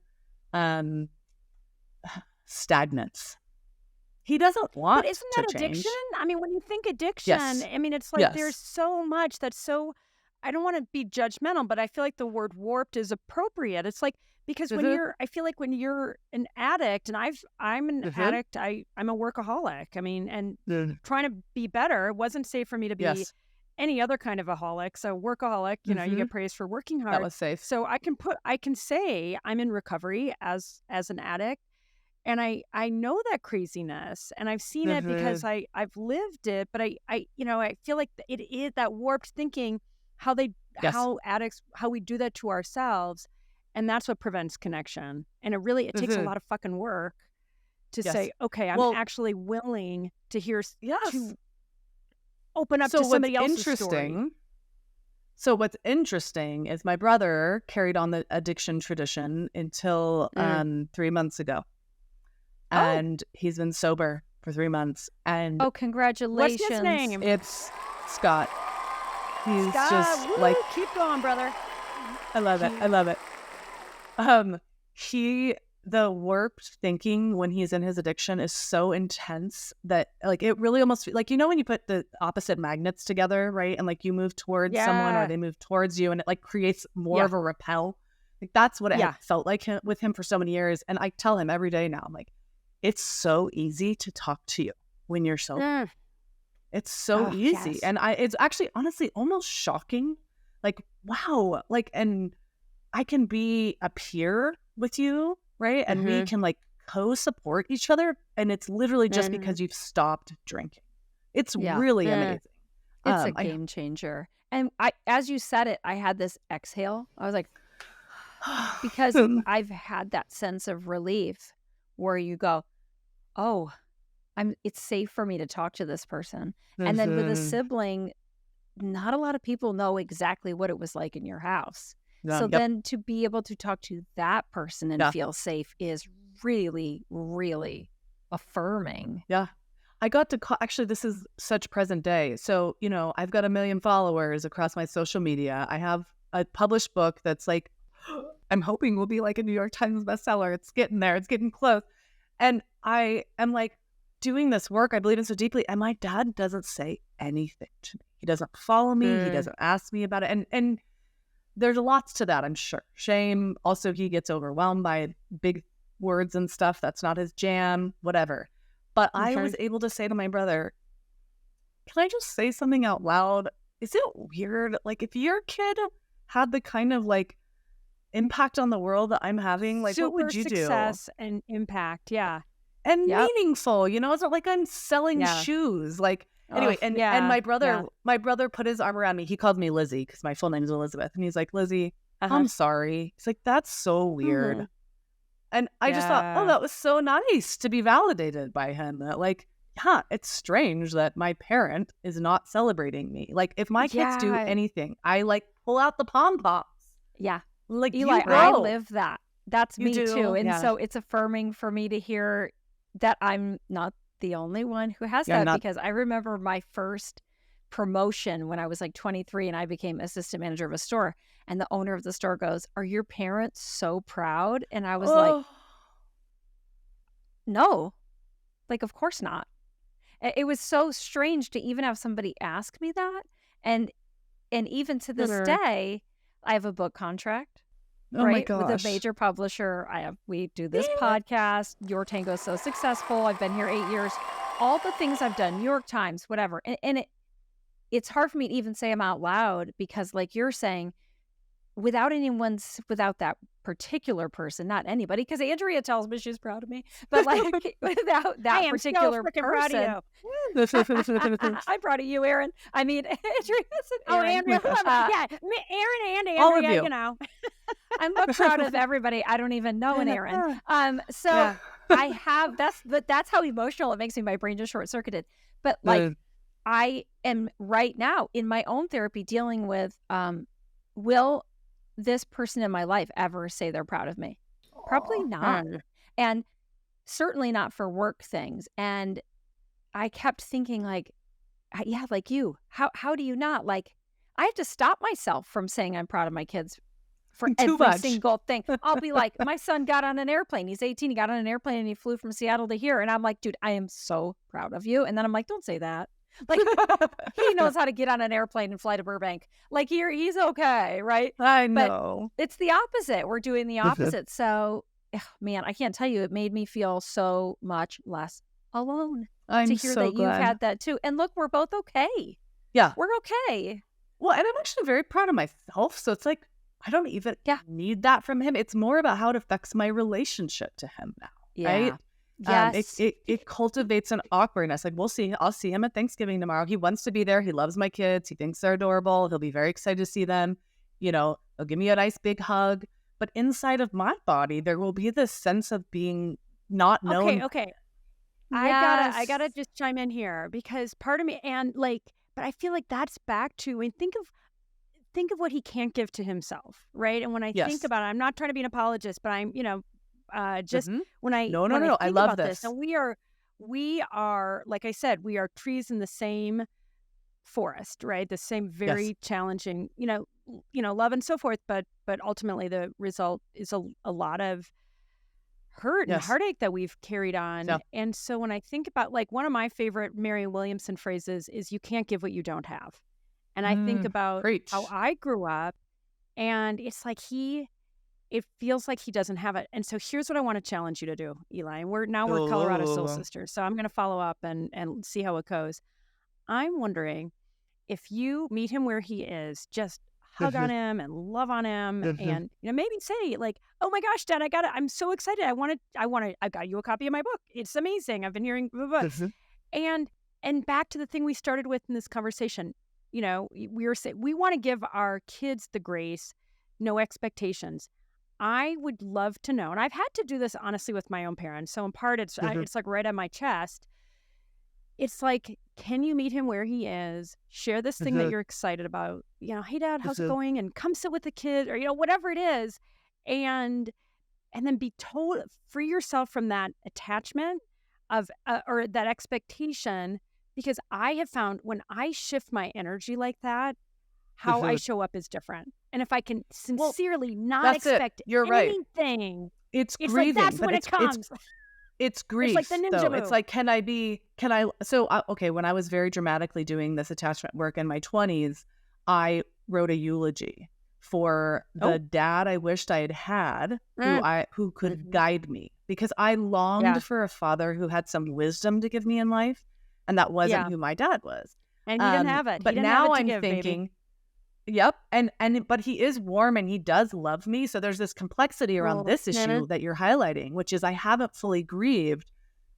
stagnance. He doesn't want to change. But isn't that addiction? I mean, when you think addiction, I mean, it's like there's so much that's so, I don't want to be judgmental, but I feel like the word warped is appropriate. It's like, because I feel like when you're an addict, and I'm an addict, I'm a workaholic. I mean, and trying to be better, it wasn't safe for me to be any other kind of aholic. So workaholic, you get praised for working hard. That was safe. So I can say I'm in recovery as an addict. And I know that craziness, and I've seen it because I've lived it, but I feel like it is that warped thinking, how addicts, how we do that to ourselves. And that's what prevents connection. And it takes a lot of fucking work to say, okay, I'm actually willing to hear, to open up to somebody else's story. So what's interesting is my brother carried on the addiction tradition until 3 months ago. And he's been sober for 3 months. And congratulations. What's his name? It's Scott. He's Stop. just Woo, like, keep going, brother. I love it. I love it. The warped thinking when he's in his addiction is so intense that like it really almost like, you know, when you put the opposite magnets together, right? And like you move towards someone or they move towards you and it like creates more of a repel. Like that's what it had felt like with him for so many years. And I tell him every day now, I'm like, it's so easy to talk to you when you're sober. It's so easy. Yes. And it's actually honestly almost shocking. Like, wow. Like, and I can be a peer with you, right? And we can like co-support each other. And it's literally just because you've stopped drinking. It's really amazing. It's a game changer. And as you said it, I had this exhale. I was like, because I've had that sense of relief where you go, oh, it's safe for me to talk to this person. And then with a sibling, not a lot of people know exactly what it was like in your house. So then to be able to talk to that person and feel safe is really, really affirming. Yeah. I got to call, actually, this is such present day. So, you know, I've got 1 million followers across my social media. I have a published book that's like, I'm hoping will be like a New York Times bestseller. It's getting there. It's getting close. And I am like doing this work. I believe in so deeply. And my dad doesn't say anything to me. He doesn't follow me. He doesn't ask me about it. And there's lots to that, I'm sure. Shame. Also, he gets overwhelmed by big words and stuff. That's not his jam, whatever. But I was able to say to my brother, can I just say something out loud? Is it weird? Like, if your kid had the kind of like impact on the world that I'm having, like, Super what would you do? Success and impact, and meaningful, you know. It's not like I'm selling shoes. Like, anyway, and my brother put his arm around me. He called me Lizzie because my full name is Elizabeth, and he's like, Lizzie, I'm sorry. He's like, that's so weird. And I just thought, oh, that was so nice to be validated by him. That like, it's strange that my parent is not celebrating me. Like, if my kids do anything, I like pull out the pom poms. Yeah. Like, Eli, I live that. That's me too. And yeah. so it's affirming for me to hear that I'm not the only one who has that, because I remember my first promotion when I was like 23 and I became assistant manager of a store, and the owner of the store goes, "Are your parents so proud?" And I was like, no, like, of course not. It was so strange to even have somebody ask me that. And even to this day, I have a book contract. Right, with a major publisher. We do this podcast. Your Tango is so successful. I've been here 8 years. All the things I've done, New York Times, whatever. And it's hard for me to even say them out loud because, like you're saying, without that particular person, not anybody, because Andrea tells me she's proud of me, but like without that particular person, I'm proud of you, Erin. I mean, Andrea, Aaron and Andrea, all of you. You know. I'm proud of everybody. I don't even know an Erin. So I have that's how emotional it makes me. My brain just short circuited. But like, I am right now in my own therapy dealing with, will this person in my life ever say they're proud of me? Probably not. And certainly not for work things. And I kept thinking like, like you, how do you not? Like, I have to stop myself from saying I'm proud of my kids for every single thing. I'll be like, my son got on an airplane. He's 18. He got on an airplane and he flew from Seattle to here. And I'm like, dude, I am so proud of you. And then I'm like, don't say that. Like, he knows how to get on an airplane and fly to Burbank. Like, he's okay, right? I know. But it's the opposite. We're doing the opposite. So, man, I can't tell you. It made me feel so much less alone to hear so that glad. you've had that too. And look, we're both okay. Yeah. We're okay. Well, and I'm actually very proud of myself. So it's like, I don't even need that from him. It's more about how it affects my relationship to him now, right? Yes. It cultivates an awkwardness. Like, we'll see. I'll see him at Thanksgiving tomorrow. He wants to be there. He loves my kids. He thinks they're adorable. He'll be very excited to see them. You know, he'll give me a nice big hug. But inside of my body, there will be this sense of being not known. Okay. I gotta just chime in here because part of me, and like, but I feel like that's back to, and think of what he can't give to himself, right? And when I think about it, I'm not trying to be an apologist, but I'm, just when I no, I about love this. And we are, like I said, we are trees in the same forest, right? The same very challenging, love and so forth. But ultimately, the result is a lot of hurt and heartache that we've carried on. Yeah. And so when I think about, like, one of my favorite Marianne Williamson phrases is, "You can't give what you don't have." And I think about how I grew up, and it's like it feels like he doesn't have it. And so here's what I want to challenge you to do, Eli. And we're Colorado Soul Sisters, so I'm going to follow up and see how it goes. I'm wondering if you meet him where he is, just hug on him and love on him, and maybe say, like, "Oh my gosh, Dad, I'm so excited. I got you a copy of my book. It's amazing. I've been hearing blah, blah, blah." And back to the thing we started with in this conversation. We were saying we want to give our kids the grace, no expectations. I would love to know, and I've had to do this honestly with my own parents. So in part, it's like right on my chest. It's like, can you meet him where he is? Share this thing that you're excited about. Hey, Dad, how's it going? And come sit with the kid, or whatever it is, and then be told, free yourself from that attachment of or that expectation. Because I have found when I shift my energy like that, how I show up is different. And if I can sincerely not expect anything, it's like grieving. that's when it comes. It's grief. It's like the ninja move. It's like, when I was very dramatically doing this attachment work in my 20s, I wrote a eulogy for the dad I wished I had who could guide me, because I longed for a father who had some wisdom to give me in life. And that wasn't who my dad was. And he didn't have it. But now I'm thinking, but he is warm and he does love me. So there's this complexity around this issue that you're highlighting, which is I haven't fully grieved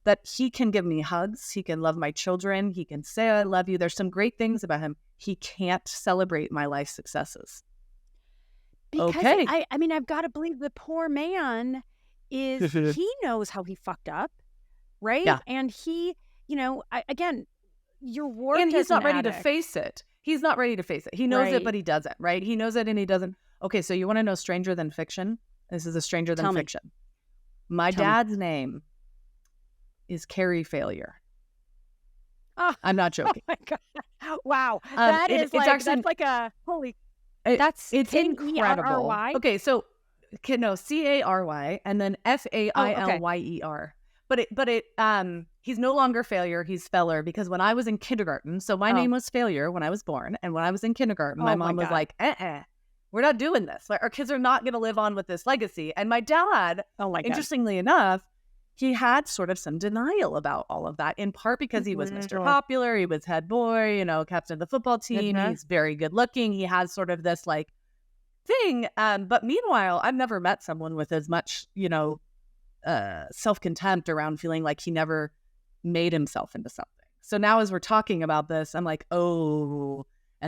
that he can give me hugs. He can love my children. He can say, "I love you." There's some great things about him. He can't celebrate my life successes. Because I've got to believe the poor man he knows how he fucked up, right? Yeah. And he, again, you're warped. And he's not ready to face it. He's not ready to face it. He knows it, but he doesn't, right? He knows it and he doesn't. Okay, so you want to know stranger than fiction? This is a stranger than fiction. My dad's name is Carrie Failure. Oh, I'm not joking. Oh my God. Wow. That's like a holy. It's incredible. Okay, so Cary and then Failyer. But he's no longer Failure, he's Feller, because when I was in kindergarten, so my name was Failure when I was born, and when I was in kindergarten, my mom was like, we're not doing this. Like, our kids are not going to live on with this legacy. And my dad, interestingly enough, he had sort of some denial about all of that, in part because he was Mr. Popular, he was head boy, captain of the football team, he's very good looking, he has sort of this like thing. But meanwhile, I've never met someone with as much, self-contempt around feeling like he never made himself into something. So now as we're talking about this, I'm like, and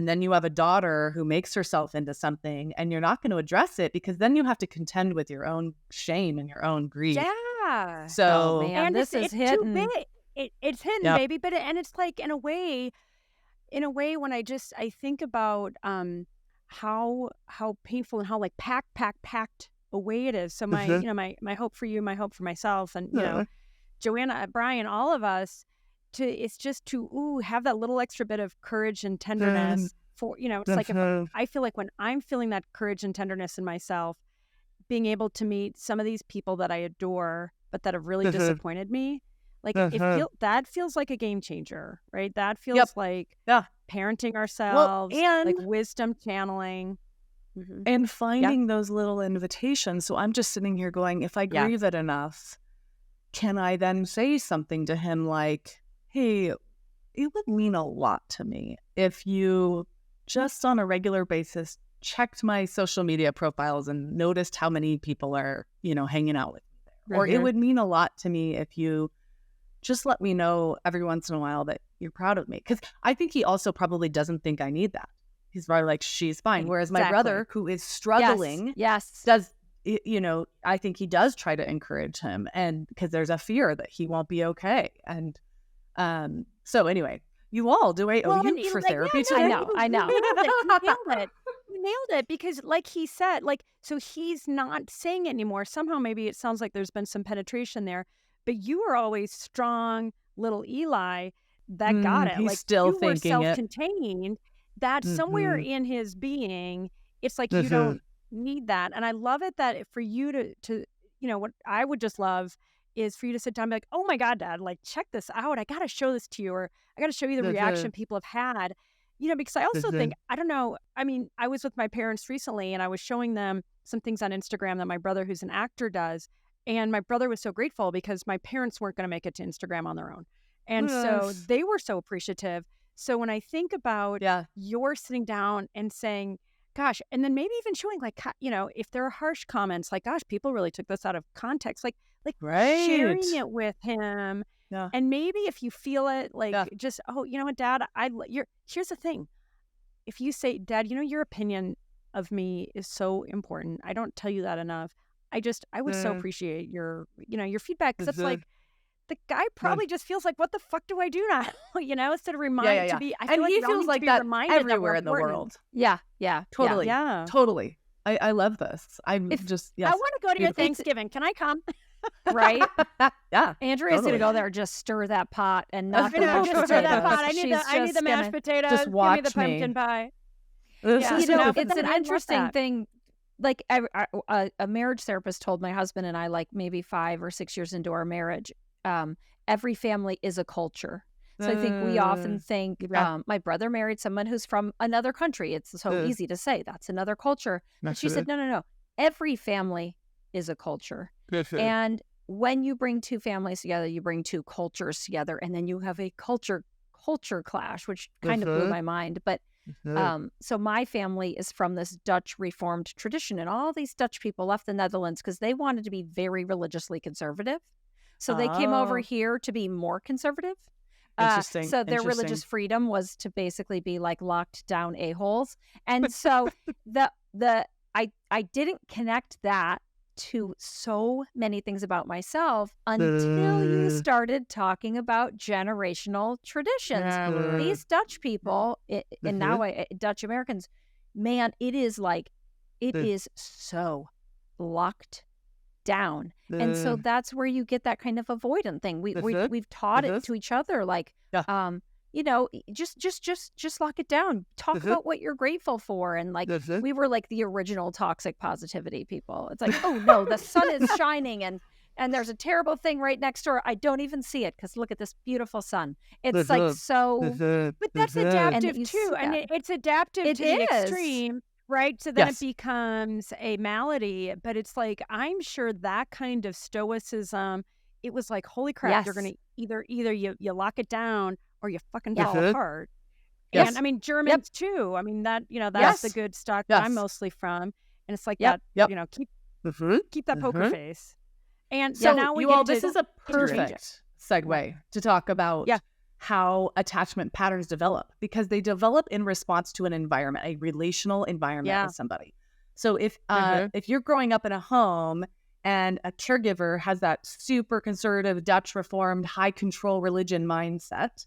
then you have a daughter who makes herself into something, and you're not going to address it because then you have to contend with your own shame and your own grief. Yeah. So and this is hidden. Too big. It's hidden, baby. But and it's like in a way, when I think about how painful and how like packed away it is. So my my hope for you, my hope for myself, and Joanna, Brian, all of us, it's just to have that little extra bit of courage and tenderness for it's like I feel like when I'm feeling that courage and tenderness in myself, being able to meet some of these people that I adore but that have really disappointed me, like that feels like a game changer, right? That feels like parenting ourselves, and like wisdom channeling. And finding those little invitations. So I'm just sitting here going, if I grieve it enough, can I then say something to him like, hey, it would mean a lot to me if you just on a regular basis checked my social media profiles and noticed how many people are, hanging out with me there. Or it would mean a lot to me if you just let me know every once in a while that you're proud of me. Because I think he also probably doesn't think I need that. He's probably like, she's fine. Whereas my brother, who is struggling, does, I think he does try to encourage him, and because there's a fear that he won't be okay. And so anyway, you all, do I owe you for therapy today? I know. You nailed it. Because like he said, so he's not saying it anymore. Somehow maybe it sounds like there's been some penetration there, but you were always strong little Eli that got it. He's Like still you were thinking it. self-contained, that somewhere in his being, it's like you don't need that. And I love it that for you to what I would just love is for you to sit down and be like, oh my God, Dad, like check this out. I got to show this to you, or I got to show you the reaction people have had, because I also think, I don't know. I mean, I was with my parents recently and I was showing them some things on Instagram that my brother, who's an actor, does. And my brother was so grateful because my parents weren't going to make it to Instagram on their own. And so they were so appreciative. So when I think about you're sitting down and saying, gosh, and then maybe even showing like, if there are harsh comments, like, gosh, people really took this out of context, like sharing it with him. Yeah. And maybe if you feel it, like just, oh, you know what, Dad, here's the thing. If you say, Dad, your opinion of me is so important. I don't tell you that enough. I would so appreciate your feedback, because it's like the guy probably just feels like, what the fuck do I do now? Instead of remind to be, I feel and like he feels like that everywhere in the important. world. Yeah, totally, totally. I love this. I want to go to your Thanksgiving. Can I come? Right? Yeah. Andrea's gonna go there and just stir that pot and not the just mashed stir that potatoes. pot. I need the mashed potatoes. Just watch Give me the pumpkin pie. It's an interesting thing. Like a marriage therapist told my husband and I, like maybe 5 or 6 years into our marriage, every family is a culture. So I think we often think, my brother married someone who's from another country. It's so easy to say that's another culture. But she said, no. Every family is a culture. And when you bring 2 families together, you bring 2 cultures together, and then you have a culture clash, which kind of blew my mind. But so my family is from this Dutch Reformed tradition, and all these Dutch people left the Netherlands because they wanted to be very religiously conservative. So they came over here to be more conservative. Interesting. So their religious freedom was to basically be like locked down a-holes. And so I didn't connect that to so many things about myself until you started talking about generational traditions. These Dutch people, and now Dutch Americans, man, it is so locked down. And so that's where you get that kind of avoidant thing. We've taught it to each other, like, just lock it down. Talk about what you're grateful for. And like, we were like the original toxic positivity people. It's like, oh no, the sun is shining and there's a terrible thing right next door. I don't even see it because look at this beautiful sun. It's like so, but that's adaptive too. And it's adaptive to the extreme. Right. So then it becomes a malady, but it's like, I'm sure that kind of stoicism, it was like, holy crap, you're going to either you lock it down or you fucking fall apart. Yes. And I mean, Germans too. I mean, that's the good stock that I'm mostly from. And it's like that, keep that poker face. And so now this is a perfect segue to talk about how attachment patterns develop, because they develop in response to an environment, a relational environment with somebody. So if you're growing up in a home and a caregiver has that super conservative Dutch Reformed high control religion mindset,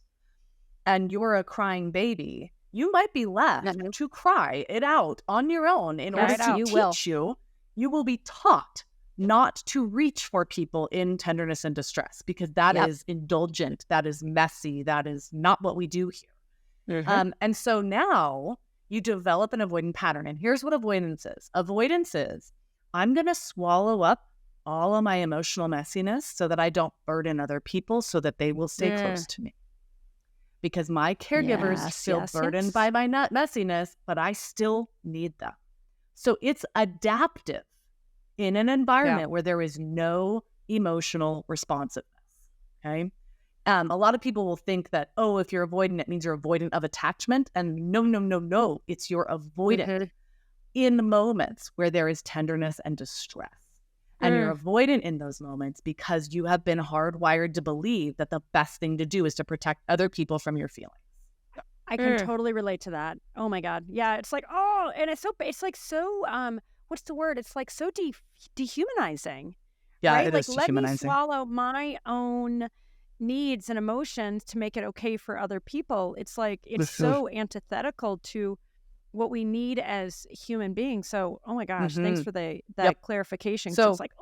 and you're a crying baby, you might be left to cry it out on your own in order to teach you. You will be taught not to reach for people in tenderness and distress, because that is indulgent, that is messy, that is not what we do here. And so now you develop an avoidant pattern. And here's what avoidance is. Avoidance is, I'm going to swallow up all of my emotional messiness so that I don't burden other people, so that they will stay close to me. Because my caregivers feel burdened by my messiness, but I still need them. So it's adaptive in an environment where there is no emotional responsiveness. Okay. A lot of people will think that, oh, if you're avoidant, it means you're avoidant of attachment. And no. It's you're avoidant in moments where there is tenderness and distress. And you're avoidant in those moments because you have been hardwired to believe that the best thing to do is to protect other people from your feelings. I can totally relate to that. Oh my God. Yeah. It's like, and it's like so, what's the word? It's like so dehumanizing. Yeah, right? it is dehumanizing. Let me swallow my own needs and emotions to make it okay for other people. It's like, it's so antithetical to what we need as human beings. So, oh my gosh, thanks for that clarification. So it's like,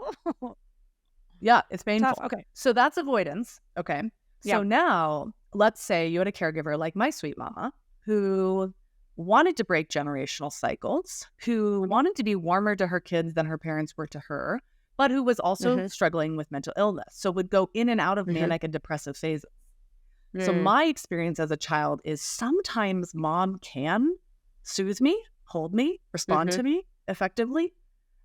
yeah, it's painful. Tough. Okay. So that's avoidance. Okay. So now let's say you had a caregiver like my sweet mama who wanted to break generational cycles, who wanted to be warmer to her kids than her parents were to her, but who was also struggling with mental illness. So would go in and out of manic and depressive phases. So my experience as a child is sometimes mom can soothe me, hold me, respond to me effectively,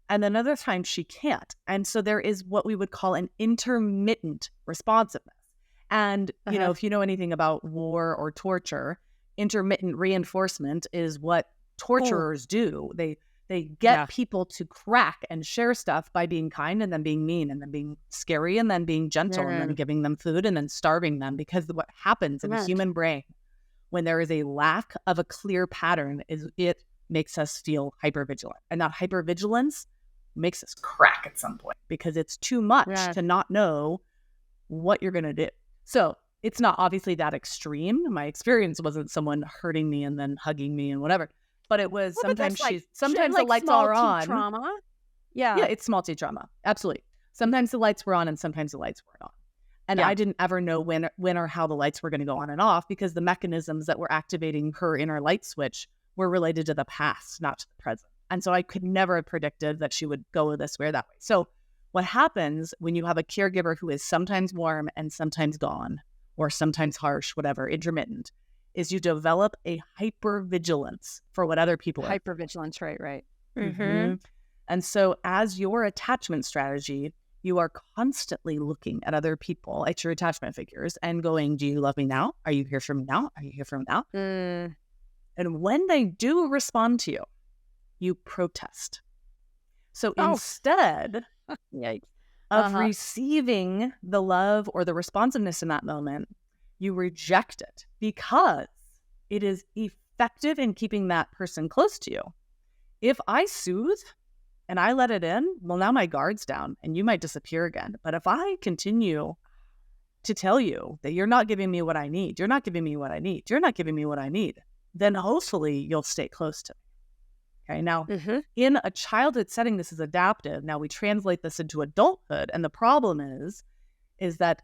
and then other times she can't. And so there is what we would call an intermittent responsiveness. And, you know, if you know anything about war or torture, intermittent reinforcement is what torturers do. They get people to crack and share stuff by being kind and then being mean and then being scary and then being gentle and then giving them food and then starving them. Because what happens in the human brain when there is a lack of a clear pattern is it makes us feel hypervigilant. And that hypervigilance makes us crack at some point because it's too much to not know what you're going to do. So it's not obviously that extreme. My experience wasn't someone hurting me and then hugging me and whatever. But it was sometimes sometimes the lights are on. Trauma. Yeah, it's small T trauma. Absolutely. Sometimes the lights were on and sometimes the lights weren't on. And I didn't ever know when or how the lights were going to go on and off because the mechanisms that were activating her inner light switch were related to the past, not to the present. And so I could never have predicted that she would go this way or that way. So what happens when you have a caregiver who is sometimes warm and sometimes gone, or sometimes harsh, whatever, intermittent, is you develop a hypervigilance for what other people are. Hypervigilance, right. And so as your attachment strategy, you are constantly looking at other people, at your attachment figures, and going, do you love me now? Are you here for me now? Are you here for me now? And when they do respond to you, you protest. So instead of receiving the love or the responsiveness in that moment, you reject it because it is effective in keeping that person close to you. If I soothe and I let it in, well, now my guard's down and you might disappear again. But if I continue to tell you that you're not giving me what I need, you're not giving me what I need, you're not giving me what I need, then hopefully you'll stay close to me. Okay, now in a childhood setting, this is adaptive. Now we translate this into adulthood. And the problem is that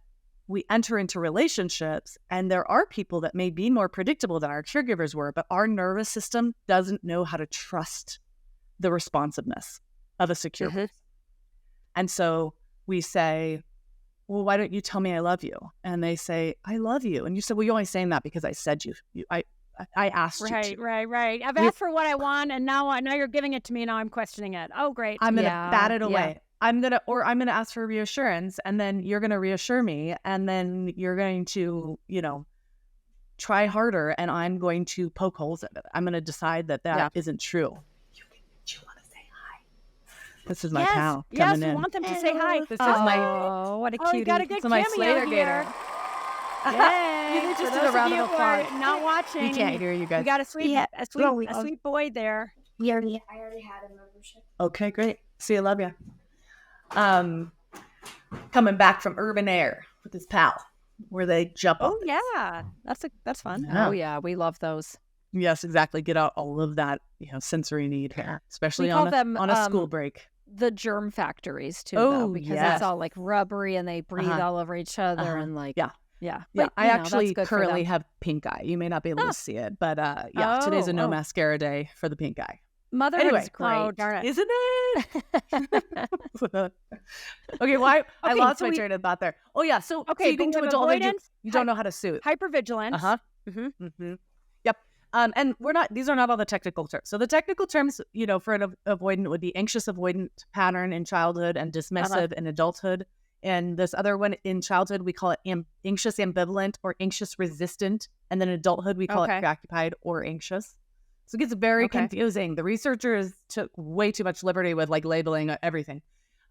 we enter into relationships and there are people that may be more predictable than our caregivers were, but our nervous system doesn't know how to trust the responsiveness of a secure person. And so we say, well, why don't you tell me I love you? And they say, I love you. And you say, well, you're only saying that because I said I asked you to. Right. I've asked for what I want, and now you're giving it to me. Now I'm questioning it. Oh, great. I'm gonna bat it away. I'm gonna ask for reassurance, and then you're gonna reassure me, and then you're going to, try harder, and I'm going to poke holes in it. I'm gonna decide that isn't true. You want to say hi? This is my pal coming in. Yes, we want them to say hi. This is my what a cutie. You got a good cameo here. Yay! You just did a round of applause. Not watching. You can't hear you guys. You got a sweet boy there. I already had a membership. Okay, great. See, I love you. Coming back from urban air with his pal, where they jump. Oh yeah, that's fun. Yeah. Oh yeah, we love those. Yes, exactly. Get out all of that, sensory need here, especially on a school break. The germ factories too, though, because it's all like rubbery and they breathe all over each other and like Yeah, but, I actually currently have pink eye. You may not be able to see it, but today's a no mascara day for the pink eye. Motherhood is great. Oh, darn it. Isn't it? Okay, well, I lost my train of thought there. Oh, yeah. So, okay, so you go to adulthood, you don't know how to soothe. Hypervigilance. Yep. And these are not all the technical terms. So the technical terms, for an avoidant would be anxious avoidant pattern in childhood and dismissive in adulthood. And this other one in childhood, we call it anxious ambivalent or anxious resistant. And then in adulthood, we call it preoccupied or anxious. So it gets very confusing. The researchers took way too much liberty with labeling everything.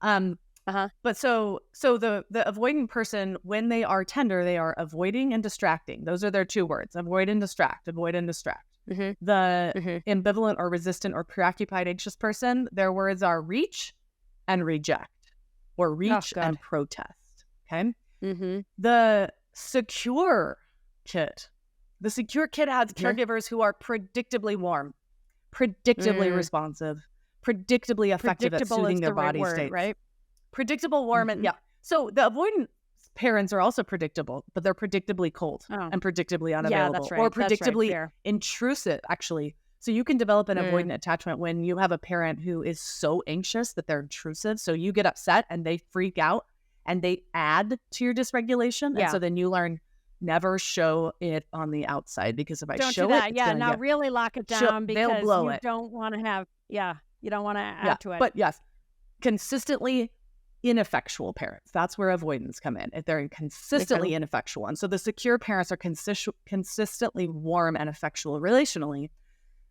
But so the avoidant person, when they are tender, they are avoiding and distracting. Those are their two words: avoid and distract. Avoid and distract. The ambivalent or resistant or preoccupied anxious person, their words are reach and reject, or reach and protest. Okay. The secure kid. The secure kid has caregivers who are predictably warm, predictably responsive, predictably effective at soothing their body state. Right? Predictable, warm, and so the avoidant parents are also predictable, but they're predictably cold and predictably unavailable, that's right. or That's right. predictably Fair. intrusive, actually. So you can develop an avoidant attachment when you have a parent who is so anxious that they're intrusive. So you get upset and they freak out and they add to your dysregulation. Yeah. And so then you learn, never show it on the outside, because if I Don't show do that. it, it's Yeah. gonna Now get, really lock it down they'll because blow you it. don't want to have, you don't want to add to it. But yes, consistently ineffectual parents. That's where avoidance come in. If they're consistently ineffectual. And so the secure parents are consistently warm and effectual relationally.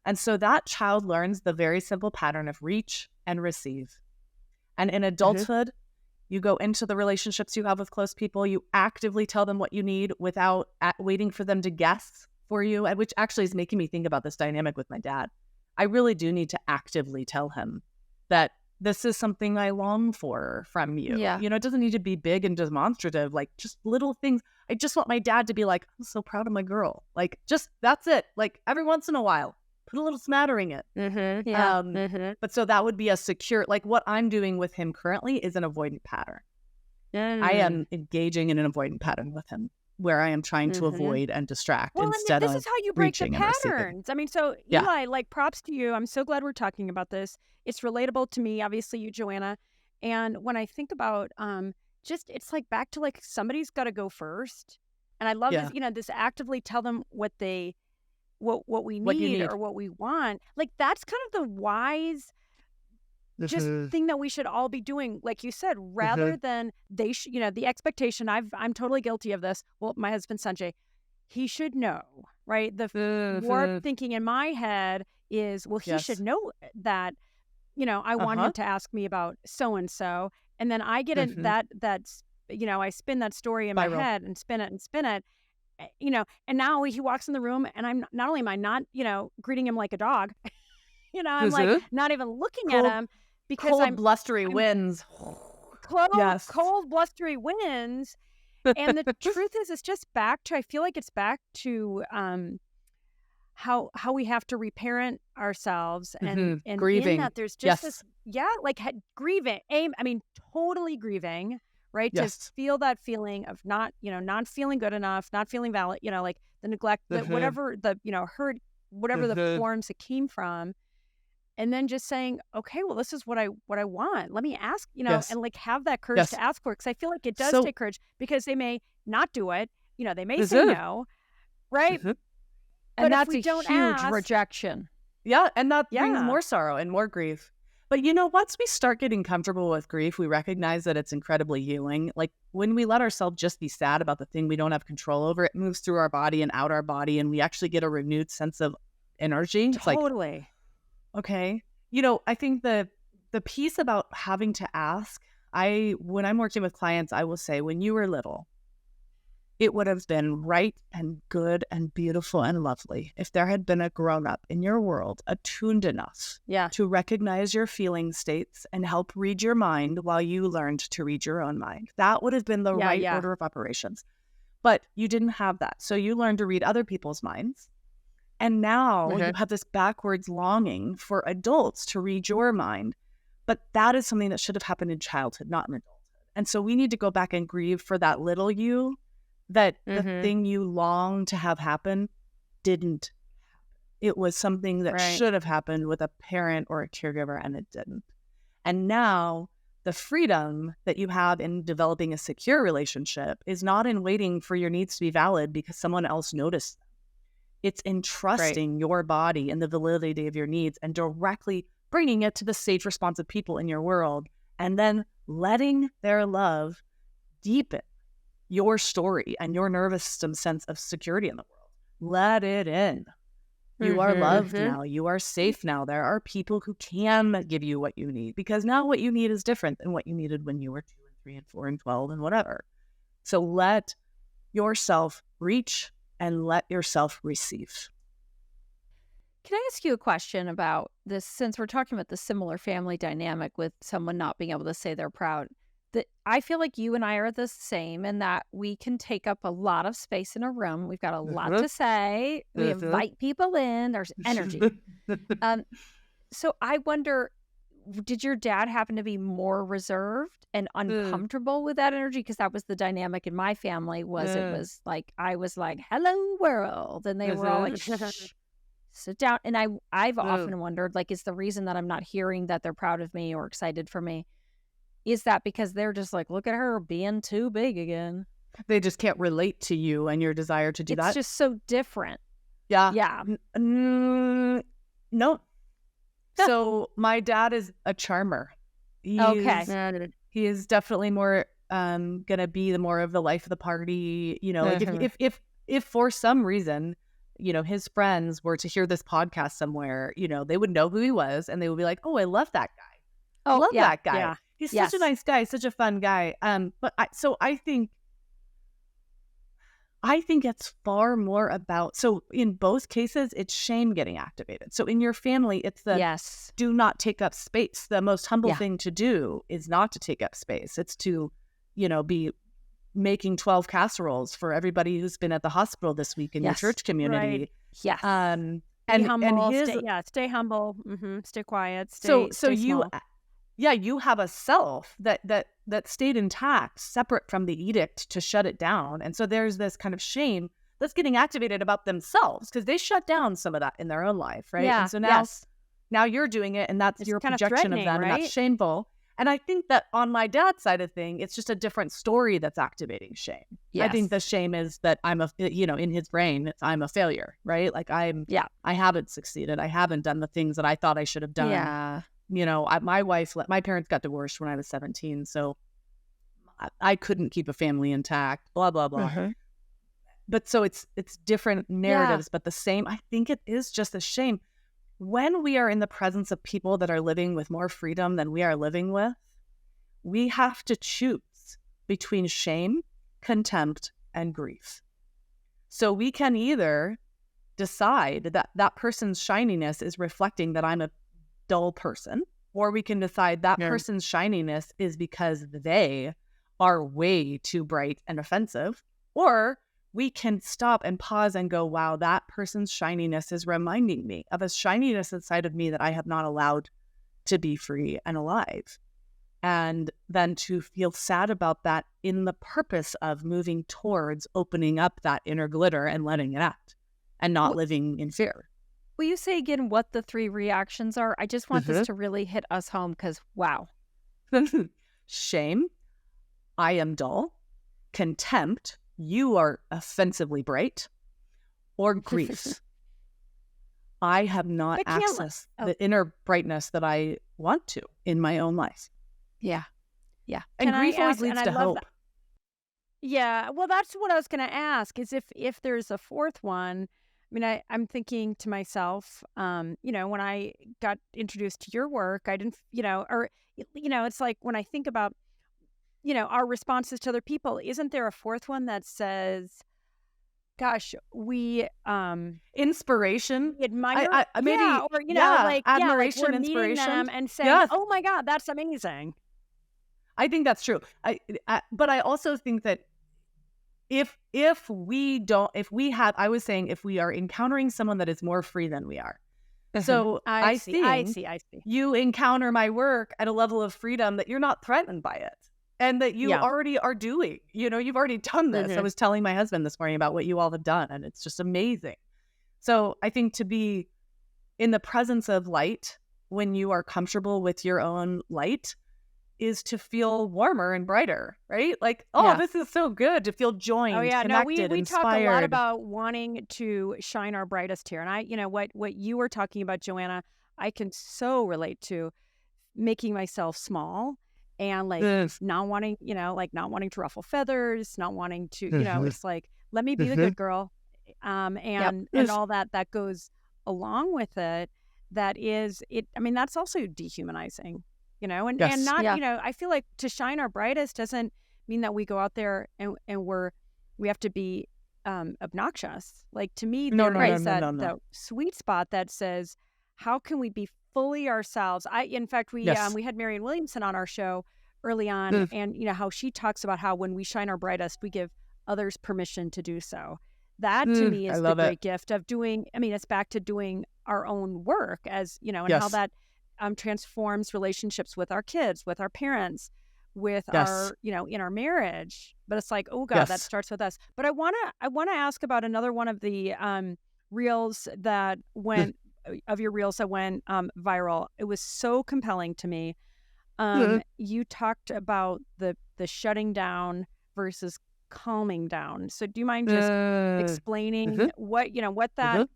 And so that child learns the very simple pattern of reach and receive. And in adulthood, you go into the relationships you have with close people, you actively tell them what you need without waiting for them to guess for you, which actually is making me think about this dynamic with my dad. I really do need to actively tell him that this is something I long for from you. Yeah. You know, it doesn't need to be big and demonstrative, like just little things. I just want my dad to be like, I'm so proud of my girl. Like, just, that's it. Like, every once in a while, put a little smattering it. But so that would be a secure, like what I'm doing with him currently is an avoidant pattern. I am engaging in an avoidant pattern with him, where I am trying to avoid and distract instead this of is how you break the reaching and receiving. patterns. I mean, so Yeah. Eli, like, props to you. I'm so glad we're talking about this. It's relatable to me, obviously, you, Joanna. And when I think about just, it's like back to like somebody's got to go first. And I love this, this actively tell them what they, what we need or what we want. Like, that's kind of the wise just thing that we should all be doing, like you said, rather than they should, the expectation. I'm totally guilty of this. Well, my husband Sanjay, he should know, right? The warped thinking in my head is, well, he should know that, I want him to ask me about so and so, and then I get in that's I spin that story in my head and spin it, and now he walks in the room, and I'm not only am I not greeting him like a dog, I'm like not even looking at him. Because cold, blustery winds. Cold, blustery winds. And the truth is, it's just back to, I feel like it's back to how we have to reparent ourselves and grieving. In that there's just this, grieving. Totally grieving, right? Yes. To feel that feeling of not feeling good enough, not feeling valid, like the neglect, whatever the, hurt, whatever the forms it came from. And then just saying, okay, well, this is what I want. Let me ask, and like have that courage to ask for it. Because I feel like it does take courage, because they may not do it. They may say no, right? And that's a huge rejection. Yeah, and that brings more sorrow and more grief. But once we start getting comfortable with grief, we recognize that it's incredibly healing. Like when we let ourselves just be sad about the thing we don't have control over, it moves through our body and out our body, and we actually get a renewed sense of energy. Totally. It's like, okay. I think the piece about having to ask, when I'm working with clients, I will say, when you were little, it would have been right and good and beautiful and lovely if there had been a grown-up in your world attuned enough to recognize your feeling states and help read your mind while you learned to read your own mind. That would have been the right order of operations. But you didn't have that. So you learned to read other people's minds. And now you have this backwards longing for adults to read your mind. But that is something that should have happened in childhood, not in adulthood. And so we need to go back and grieve for that little you, that the thing you long to have happen didn't. It was something that should have happened with a parent or a caregiver, and it didn't. And now the freedom that you have in developing a secure relationship is not in waiting for your needs to be valid because someone else noticed them. It's in trusting your body and the validity of your needs and directly bringing it to the safe, responsive people in your world, and then letting their love deepen your story and your nervous system sense of security in the world. Let it in. You are loved now. You are safe now. There are people who can give you what you need, because now what you need is different than what you needed when you were 2 and 3 and 4 and 12 and whatever. So let yourself reach and let yourself receive. Can I ask you a question about this, since we're talking about the similar family dynamic with someone not being able to say they're proud? That I feel like you and I are the same in that we can take up a lot of space in a room. We've got a lot to say. We invite people in. There's energy. So I wonder, did your dad happen to be more reserved and uncomfortable with that energy? Because that was the dynamic in my family. It was like I was like, "Hello, world," and they were all like, "Shh, sit down." And I've often wondered, like, is the reason that I'm not hearing that they're proud of me or excited for me, is that because they're just like, look at her being too big again? They just can't relate to you and your desire to do that. It's just so different. Yeah. Yeah. No. So my dad is a charmer. He is definitely more gonna be more of the life of the party. You know, like if for some reason, you know, his friends were to hear this podcast somewhere, you know, they would know who he was and they would be like, "Oh, I love that guy. Oh, love that guy. Yeah. He's such a nice guy, such a fun guy." But I think it's far more about, so in both cases, it's shame getting activated. So in your family, it's the do not take up space. The most humble thing to do is not to take up space. It's to, you know, be making 12 casseroles for everybody who's been at the hospital this week in your church community. Right. Yes. Be humble, stay humble, stay quiet, stay small. You have a self that stayed intact, separate from the edict to shut it down. And so there's this kind of shame that's getting activated about themselves because they shut down some of that in their own life, right? Yeah. And so now you're doing it, and that's your kind of projection of them, right? and that's shameful. And I think that on my dad's side of thing, it's just a different story that's activating shame. Yes. I think the shame is that in his brain, I'm a failure, right? Like I haven't succeeded. I haven't done the things that I thought I should have done. Yeah. You know, my parents got divorced when I was 17, so I couldn't keep a family intact, blah, blah, blah. But so it's different narratives, but the same. I think it is just a shame. When we are in the presence of people that are living with more freedom than we are living with, we have to choose between shame, contempt, and grief. So we can either decide that that person's shininess is reflecting that I'm a dull person, or we can decide that person's shininess is because they are way too bright and offensive, or we can stop and pause and go, wow, that person's shininess is reminding me of a shininess inside of me that I have not allowed to be free and alive. And then to feel sad about that in the purpose of moving towards opening up that inner glitter and letting it out and not living in fear. Will you say again what the 3 reactions are? I just want this to really hit us home because, wow. Shame, I am dull. Contempt, you are offensively bright. Or grief, I have not accessed the inner brightness that I want to in my own life. Yeah. Yeah. And grief always leads to hope. Yeah. Well, that's what I was going to ask is if there's a fourth one. I mean, I'm thinking to myself, you know, when I got introduced to your work, I didn't, it's like when I think about, you know, our responses to other people, isn't there a fourth one that says, gosh, we inspiration, admire, maybe, or like admiration, like we're inspiration, meeting them and saying, oh my God, that's amazing. I think that's true. But I also think that if we are encountering someone that is more free than we are. So I see. You encounter my work at a level of freedom that you're not threatened by it. And that you already are doing. You know, you've already done this. I was telling my husband this morning about what you all have done, and it's just amazing. So I think to be in the presence of light when you are comfortable with your own light is to feel warmer and brighter, right? Like, this is so good to feel joined, connected, we inspired. talk a lot about wanting to shine our brightest here. And I, you know, what you were talking about, Joanna, I can so relate to making myself small and like not wanting to ruffle feathers, not wanting to, you know, it's like, let me be the good girl. And all that goes along with it. That is it. I mean, that's also dehumanizing. You know, and not, you know, I feel like to shine our brightest doesn't mean that we go out there and we have to be obnoxious. Like to me, there's that sweet spot that says, how can we be fully ourselves? In fact, we had Marianne Williamson on our show early on, and you know how she talks about how when we shine our brightest, we give others permission to do so. That to me is the great gift of doing. I mean, it's back to doing our own work, as you know, and how that transforms relationships with our kids, with our parents, with Yes. our, in our marriage. But it's like, oh God, that Yes. starts with us. But I want to ask about another one of the reels that went of your reels that went viral. It was so compelling to me. You talked about the shutting down versus calming down. So do you mind just explaining what that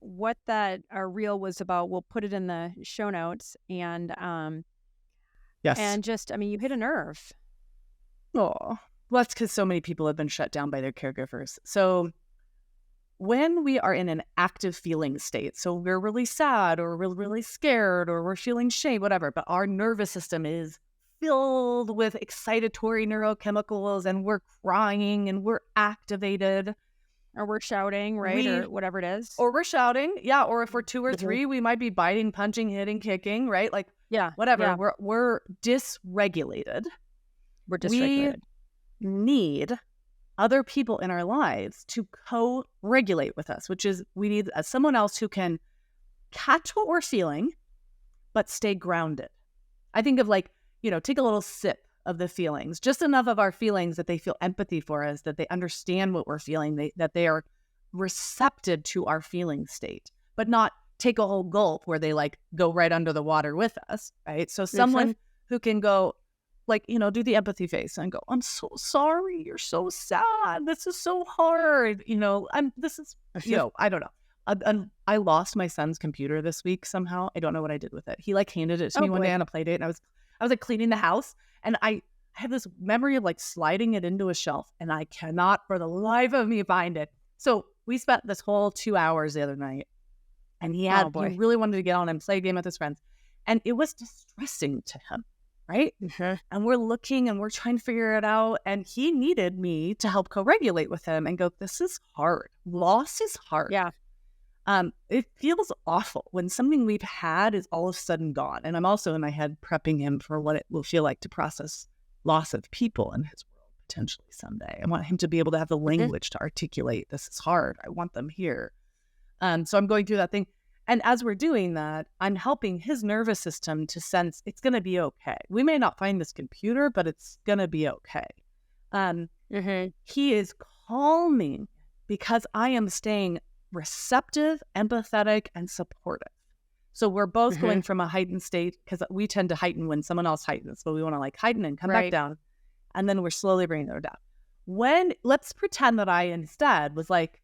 reel was about? We'll put it in the show notes. And Yes. and just, you hit a nerve. Oh, well, that's because so many people have been shut down by their caregivers. So when we are in an active feeling state, so we're really sad or we're really scared or we're feeling shame, whatever, but our nervous system is filled with excitatory neurochemicals and we're crying and we're activated. Or we're shouting, right? Or whatever it is. Or we're shouting, yeah. Or if we're 2 or 3, we might be biting, punching, hitting, kicking, right? Like, whatever. Yeah. We're dysregulated. We're dysregulated. We need other people in our lives to co-regulate with us, which is we need someone else who can catch what we're feeling, but stay grounded. I think of take a little sip of the feelings, just enough of our feelings that they feel empathy for us, that they understand what we're feeling, that they are receptive to our feeling state, but not take a whole gulp where they go right under the water with us, right? So someone who can go do the empathy face and go, I'm so sorry. You're so sad. This is so hard. I don't know. I lost my son's computer this week somehow. I don't know what I did with it. He handed it to me one day on a play date, and I was cleaning the house, and I have this memory of sliding it into a shelf, and I cannot for the life of me find it. So we spent this whole 2 hours the other night, and he really wanted to get on and play a game with his friends, and it was distressing to him. Right? And we're looking and we're trying to figure it out. And he needed me to help co-regulate with him and go, this is hard. Loss is hard. Yeah. It feels awful when something we've had is all of a sudden gone. And I'm also in my head prepping him for what it will feel like to process loss of people in his world potentially someday. I want him to be able to have the language to articulate, this is hard. I want them here. So I'm going through that thing. And as we're doing that, I'm helping his nervous system to sense it's going to be okay. We may not find this computer, but it's going to be okay. He is calming because I am staying receptive, empathetic, and supportive. So we're both going from a heightened state, because we tend to heighten when someone else heightens. So we want to heighten and come back down. And then we're slowly bringing her down. Let's pretend that I instead was like,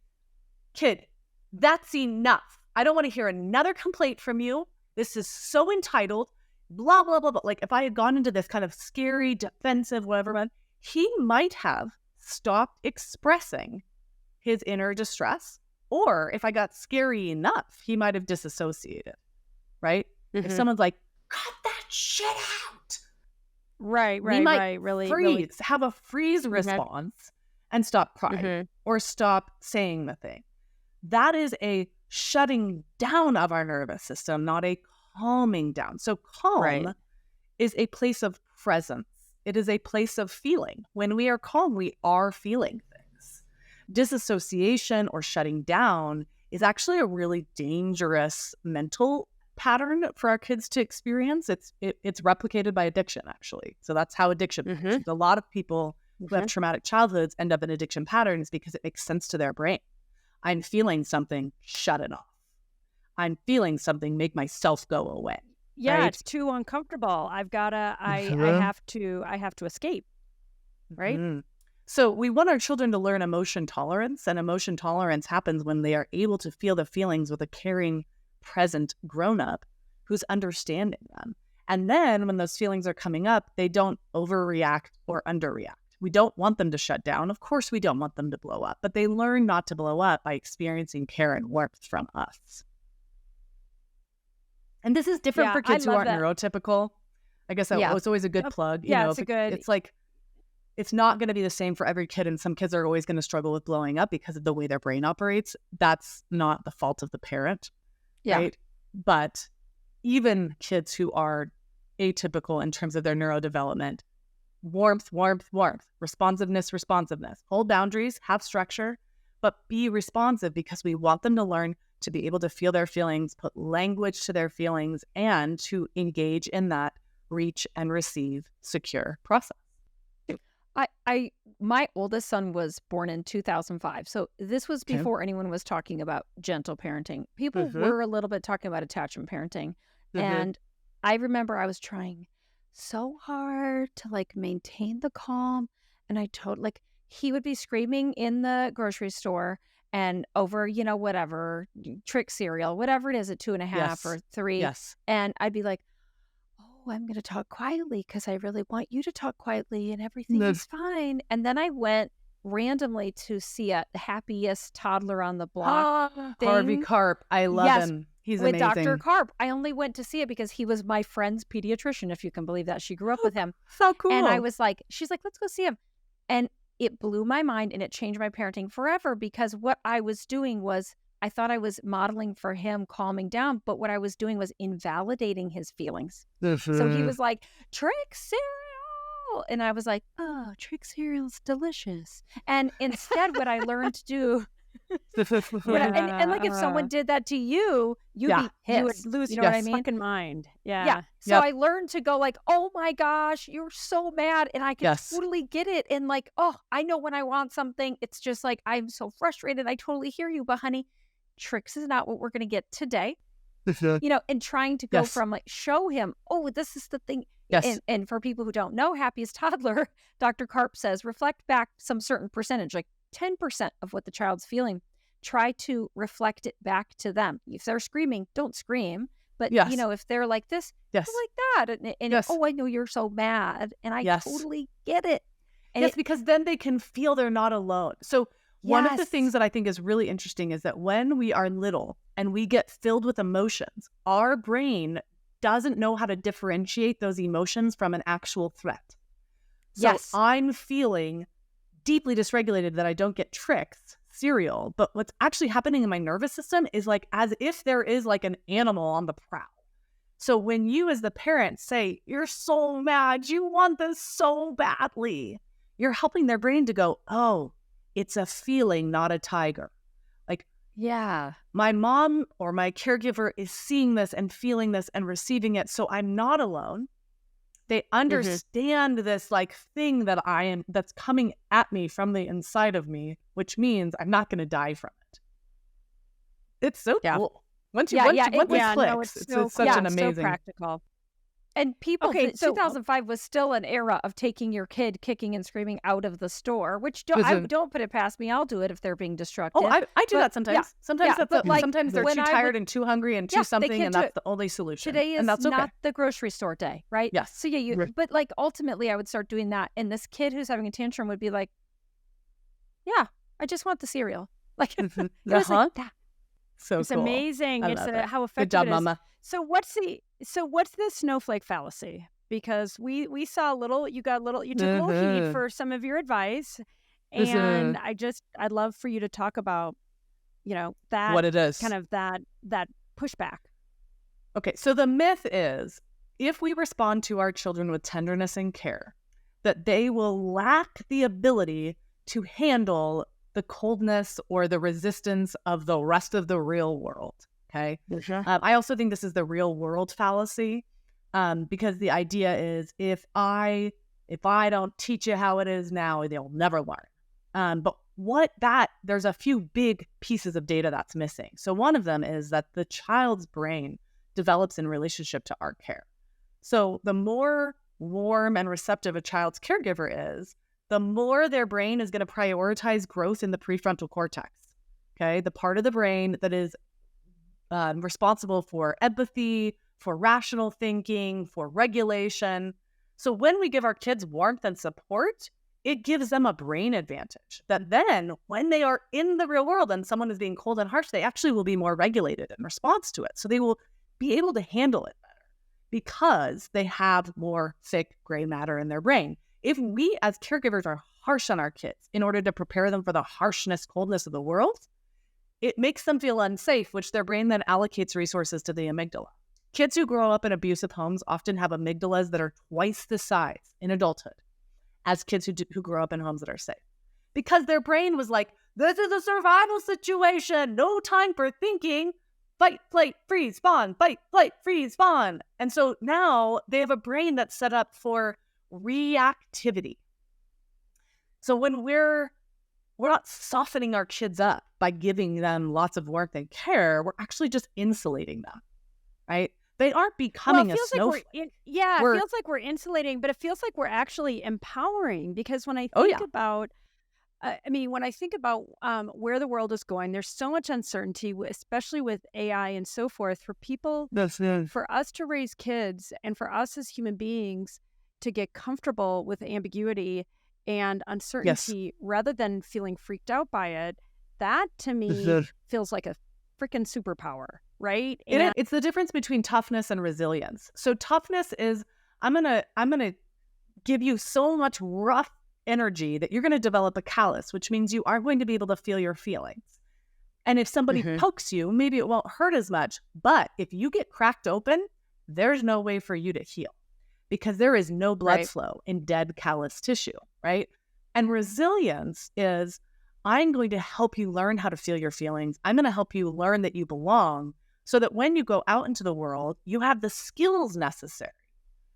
kid, that's enough. I don't want to hear another complaint from you. This is so entitled, blah, blah, blah, blah. If I had gone into this kind of scary, defensive, whatever, he might have stopped expressing his inner distress. Or if I got scary enough, he might have disassociated, right? If someone's like, cut that shit out. Right. Really have a freeze response and stop crying or stop saying the thing. That is a shutting down of our nervous system, not a calming down. So calm is a place of presence. It is a place of feeling. When we are calm, we are feeling things. Disassociation or shutting down is actually a really dangerous mental pattern for our kids to experience. It's replicated by addiction, actually. So that's how addiction functions. A lot of people who have traumatic childhoods end up in addiction patterns because it makes sense to their brain. I'm feeling something, shut it off. I'm feeling something, make myself go away. Yeah, right? It's too uncomfortable. I have to escape. Right? So we want our children to learn emotion tolerance, and emotion tolerance happens when they are able to feel the feelings with a caring, present grown-up who's understanding them. And then when those feelings are coming up, they don't overreact or underreact. We don't want them to shut down. Of course, we don't want them to blow up, but they learn not to blow up by experiencing care and warmth from us. And this is different for kids who aren't neurotypical. I guess that was always a good plug. It's not going to be the same for every kid, and some kids are always going to struggle with blowing up because of the way their brain operates. That's not the fault of the parent, right? But even kids who are atypical in terms of their neurodevelopment, warmth, responsiveness, hold boundaries, have structure, but be responsive because we want them to learn to be able to feel their feelings, put language to their feelings, and to engage in that reach and receive secure process. My oldest son was born in 2005. So this was before anyone was talking about gentle parenting. People were a little bit talking about attachment parenting. And I remember I was trying so hard to like maintain the calm. And I told like he would be screaming in the grocery store and over, you know, whatever, trick cereal, whatever it is at 2.5 or 3. Yes. And I'd be like, oh, I'm going to talk quietly because I really want you to talk quietly and everything is fine. And then I went randomly to see a happiest toddler on the block thing. Harvey Karp. I love him. He's with amazing. Dr. Karp. I only went to see it because he was my friend's pediatrician, if you can believe that. She grew up with him. So cool. And I was like, she's like, let's go see him. And it blew my mind and it changed my parenting forever because what I was doing was I thought I was modeling for him calming down, but what I was doing was invalidating his feelings. So he was like, trick cereal. And I was like, oh, trick cereal's delicious. And instead, what I learned to do, and like if someone did that to you, you'd be pissed. You would lose your fucking mind. Yeah. So I learned to go like, oh my gosh, you're so mad. And I can totally get it. And like, oh, I know when I want something, it's just like, I'm so frustrated. I totally hear you, but honey, tricks is not what we're going to get today. You know, and trying to go from like, show him, oh, this is the thing. And for people who don't know, happiest toddler, Dr. Karp says, reflect back some certain percentage, like 10% of what the child's feeling. Try to reflect it back to them. If they're screaming, don't scream. But, you know, if they're like this, they're like that. And oh, I know you're so mad. And I totally get it. And because then they can feel they're not alone. So one of the things that I think is really interesting is that when we are little and we get filled with emotions, our brain doesn't know how to differentiate those emotions from an actual threat. So I'm feeling deeply dysregulated that I don't get tricks, cereal, but what's actually happening in my nervous system is like as if there is like an animal on the prowl. So when you as the parent say, you're so mad, you want this so badly, you're helping their brain to go, oh, it's a feeling, not a tiger. Like, my mom or my caregiver is seeing this and feeling this and receiving it. So I'm not alone. They understand this like thing that that's coming at me from the inside of me, which means I'm not going to die from it. It's so cool. Once it clicks, it's such an amazing, so practical. And people, 2005 was still an era of taking your kid kicking and screaming out of the store, which don't put it past me. I'll do it if they're being destructive. Oh, I do that sometimes. Sometimes sometimes they're too tired and too hungry and too something, and that's the only solution. Today is not the grocery store day, right? Yes. So but like ultimately, I would start doing that, and this kid who's having a tantrum would be like, "Yeah, I just want the cereal." Like it was like that. So it's cool. Amazing. It's how effective Good job, it is. Mama. So what's the snowflake fallacy? Because we saw you took a little heat for some of your advice, and I'd love for you to talk about, that what it is, kind of that pushback. Okay, so the myth is if we respond to our children with tenderness and care, that they will lack the ability to handle the coldness or the resistance of the rest of the real world. Okay. I also think this is the real world fallacy, because the idea is if I don't teach you how it is now, they'll never learn. But there's a few big pieces of data that's missing. So one of them is that the child's brain develops in relationship to our care. So the more warm and receptive a child's caregiver is, the more their brain is going to prioritize growth in the prefrontal cortex. Okay. The part of the brain that is responsible for empathy, for rational thinking, for regulation. So when we give our kids warmth and support, it gives them a brain advantage that then when they are in the real world and someone is being cold and harsh, they actually will be more regulated in response to it. So they will be able to handle it better because they have more thick gray matter in their brain. If we as caregivers are harsh on our kids in order to prepare them for the harshness, coldness of the world, it makes them feel unsafe, which their brain then allocates resources to the amygdala. Kids who grow up in abusive homes often have amygdalas that are twice the size in adulthood as kids who grow up in homes that are safe. Because their brain was like, this is a survival situation. No time for thinking. Fight, flight, freeze, spawn. Fight, flight, freeze, spawn. And so now they have a brain that's set up for reactivity. So when we're not softening our kids up by giving them lots of warmth and care, we're actually just insulating them, right? They aren't becoming a snowflake. It feels like we're insulating, but it feels like we're actually empowering, because when I think about, when I think about where the world is going, there's so much uncertainty, especially with AI and so forth, for people, for us to raise kids and for us as human beings to get comfortable with ambiguity and uncertainty rather than feeling freaked out by it. That to me feels like a freaking superpower, right? And it's the difference between toughness and resilience. So toughness is, I'm gonna give you so much rough energy that you're going to develop a callus, which means you aren't going to be able to feel your feelings. And if somebody pokes you, maybe it won't hurt as much. But if you get cracked open, there's no way for you to heal, because there is no blood flow in dead callus tissue, right? And resilience is, I'm going to help you learn how to feel your feelings. I'm going to help you learn that you belong, so that when you go out into the world, you have the skills necessary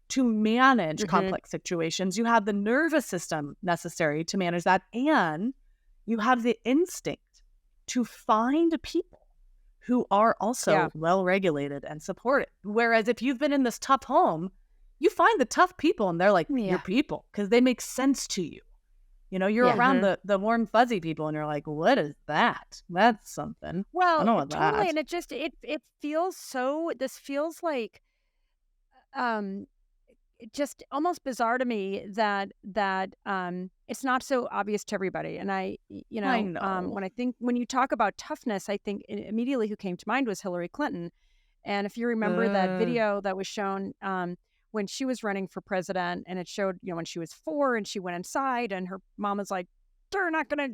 to manage complex situations. You have the nervous system necessary to manage that. And you have the instinct to find people who are also well-regulated and supported. Whereas if you've been in this tough home, you find the tough people and they're like your people, because they make sense to you. You know, you're around the warm, fuzzy people and you're like, what is that? That's something. Well, I know what totally. that. And it feels so, this feels like, just almost bizarre to me that it's not so obvious to everybody. And I know. When you talk about toughness, I think immediately who came to mind was Hillary Clinton. And if you remember that video that was shown when she was running for president, and it showed, when she was 4 and she went inside and her mom was like, you're not gonna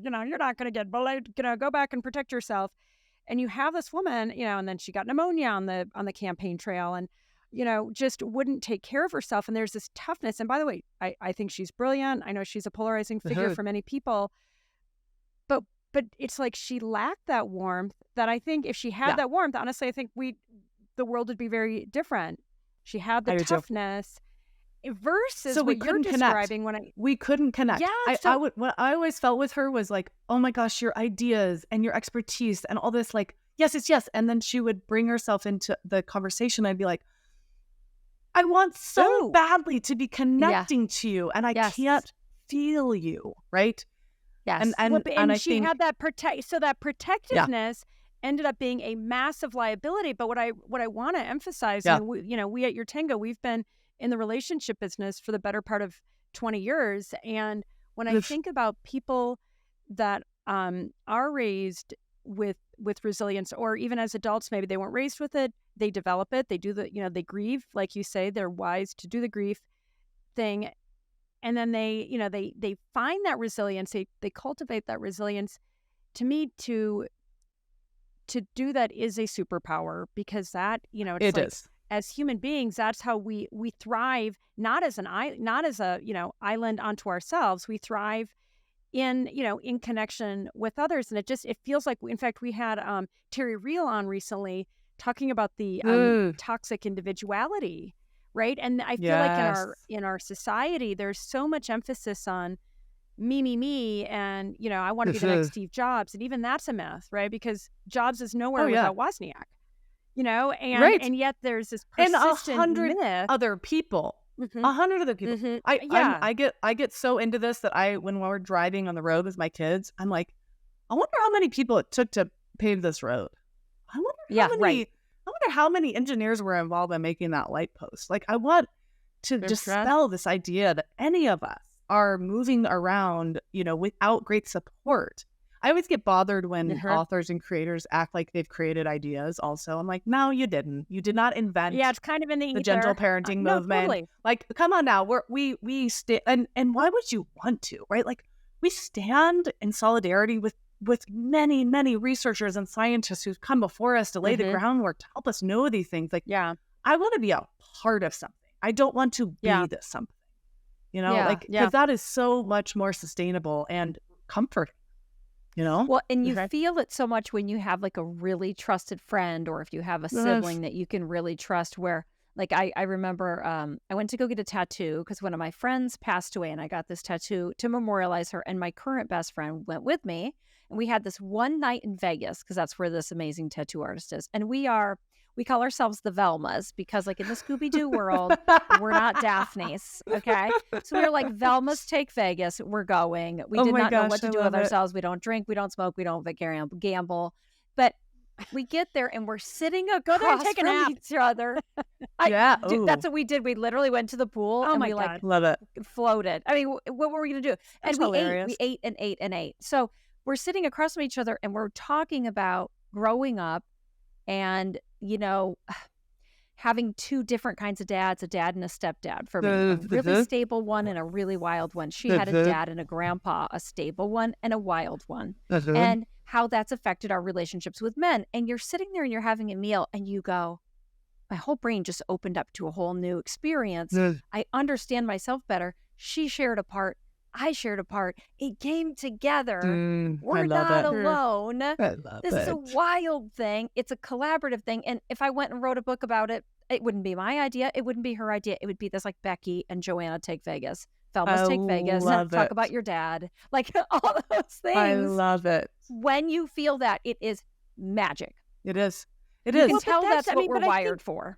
get bullied, go back and protect yourself. And you have this woman, and then she got pneumonia on the campaign trail, and just wouldn't take care of herself. And there's this toughness. And by the way, I think she's brilliant. I know she's a polarizing figure for many people. But it's like she lacked that warmth that I think if she had that warmth, honestly, I think the world would be very different. She had the toughness versus so we what couldn't you're describing we couldn't connect. Yeah. What I always felt with her was like, oh my gosh, your ideas and your expertise and all this, like, yes, it's yes. And then she would bring herself into the conversation. I'd be like, I want so badly to be connecting to you, and I can't feel you, right? Yes. And I she think, had that that protectiveness ended up being a massive liability. But what I want to emphasize, and we at Your Tango, we've been in the relationship business for the better part of 20 years. And when I think about people that are raised with resilience, or even as adults, maybe they weren't raised with it, they develop it, they do they grieve, like you say, they're wise to do the grief thing. And then they find that resilience, they cultivate that resilience. To me, to do that is a superpower, because that, it's is. As human beings, that's how we thrive, not as a island unto ourselves. We thrive in connection with others. And it feels like, in fact, we had Terry Real on recently talking about the toxic individuality, right? And I feel like in our society, there's so much emphasis on me, and I want to be the next Steve Jobs, and even that's a myth, right? Because Jobs is nowhere without Wozniak, and yet there's this persistent and 100 myth. other people. 100 other people. I get so into this that when we're driving on the road with my kids, I'm like, I wonder how many people it took to pave this road. I wonder how many engineers were involved in making that light post. Like, I want to dispel this idea that any of us are moving around, without great support. I always get bothered when authors and creators act like they've created ideas also. I'm like, no, you didn't. You did not invent it's kind of in the gentle parenting movement. Totally. Like, come on now. We stand, and why would you want to, right? Like, we stand in solidarity with many, many researchers and scientists who've come before us to lay the groundwork to help us know these things. Like, I want to be a part of something. I don't want to be this something, because that is so much more sustainable and comforting. you know? Well, and you Okay. feel it so much when you have like a really trusted friend, or if you have a sibling that you can really trust, where like I remember I went to go get a tattoo because one of my friends passed away, and I got this tattoo to memorialize her, and my current best friend went with me, and we had this one night in Vegas because that's where this amazing tattoo artist is. And we call ourselves the Velmas because like in the Scooby-Doo world, we're not Daphne's, okay? So we were like, Velma's take Vegas. We're going. We Oh did my not know gosh, what to I do with love it. ourselves. We don't drink. We don't smoke. We don't gamble. But we get there and we're sitting Go there and across take a from nap. each other. Yeah. Dude, ooh, that's what we did. We literally went to the pool Oh and my we like God. love it. floated. I mean, what were we going to do? That's And hilarious. we ate and ate and ate. So we're sitting across from each other and we're talking about growing up and, you know, having two different kinds of dads, a dad and a stepdad for me. A really stable one and a really wild one. She had a dad and a grandpa, a stable one and a wild one. And how that's affected our relationships with men. And you're sitting there and you're having a meal and you go, my whole brain just opened up to a whole new experience. I understand myself better. She shared a part. I shared a part. It came together. I We're love not it. alone. I love This it. is a wild thing. It's a collaborative thing. And if I went and wrote a book about it, it wouldn't be my idea. It wouldn't be her idea. It would be this like Becky and Joanna take Vegas. Velma's take Vegas. love Talk it. about your dad. Like all those things. I love it. When you feel that, it is magic. It is. It You is. can Well, but tell that's- that's I what mean, we're but I think- wired for.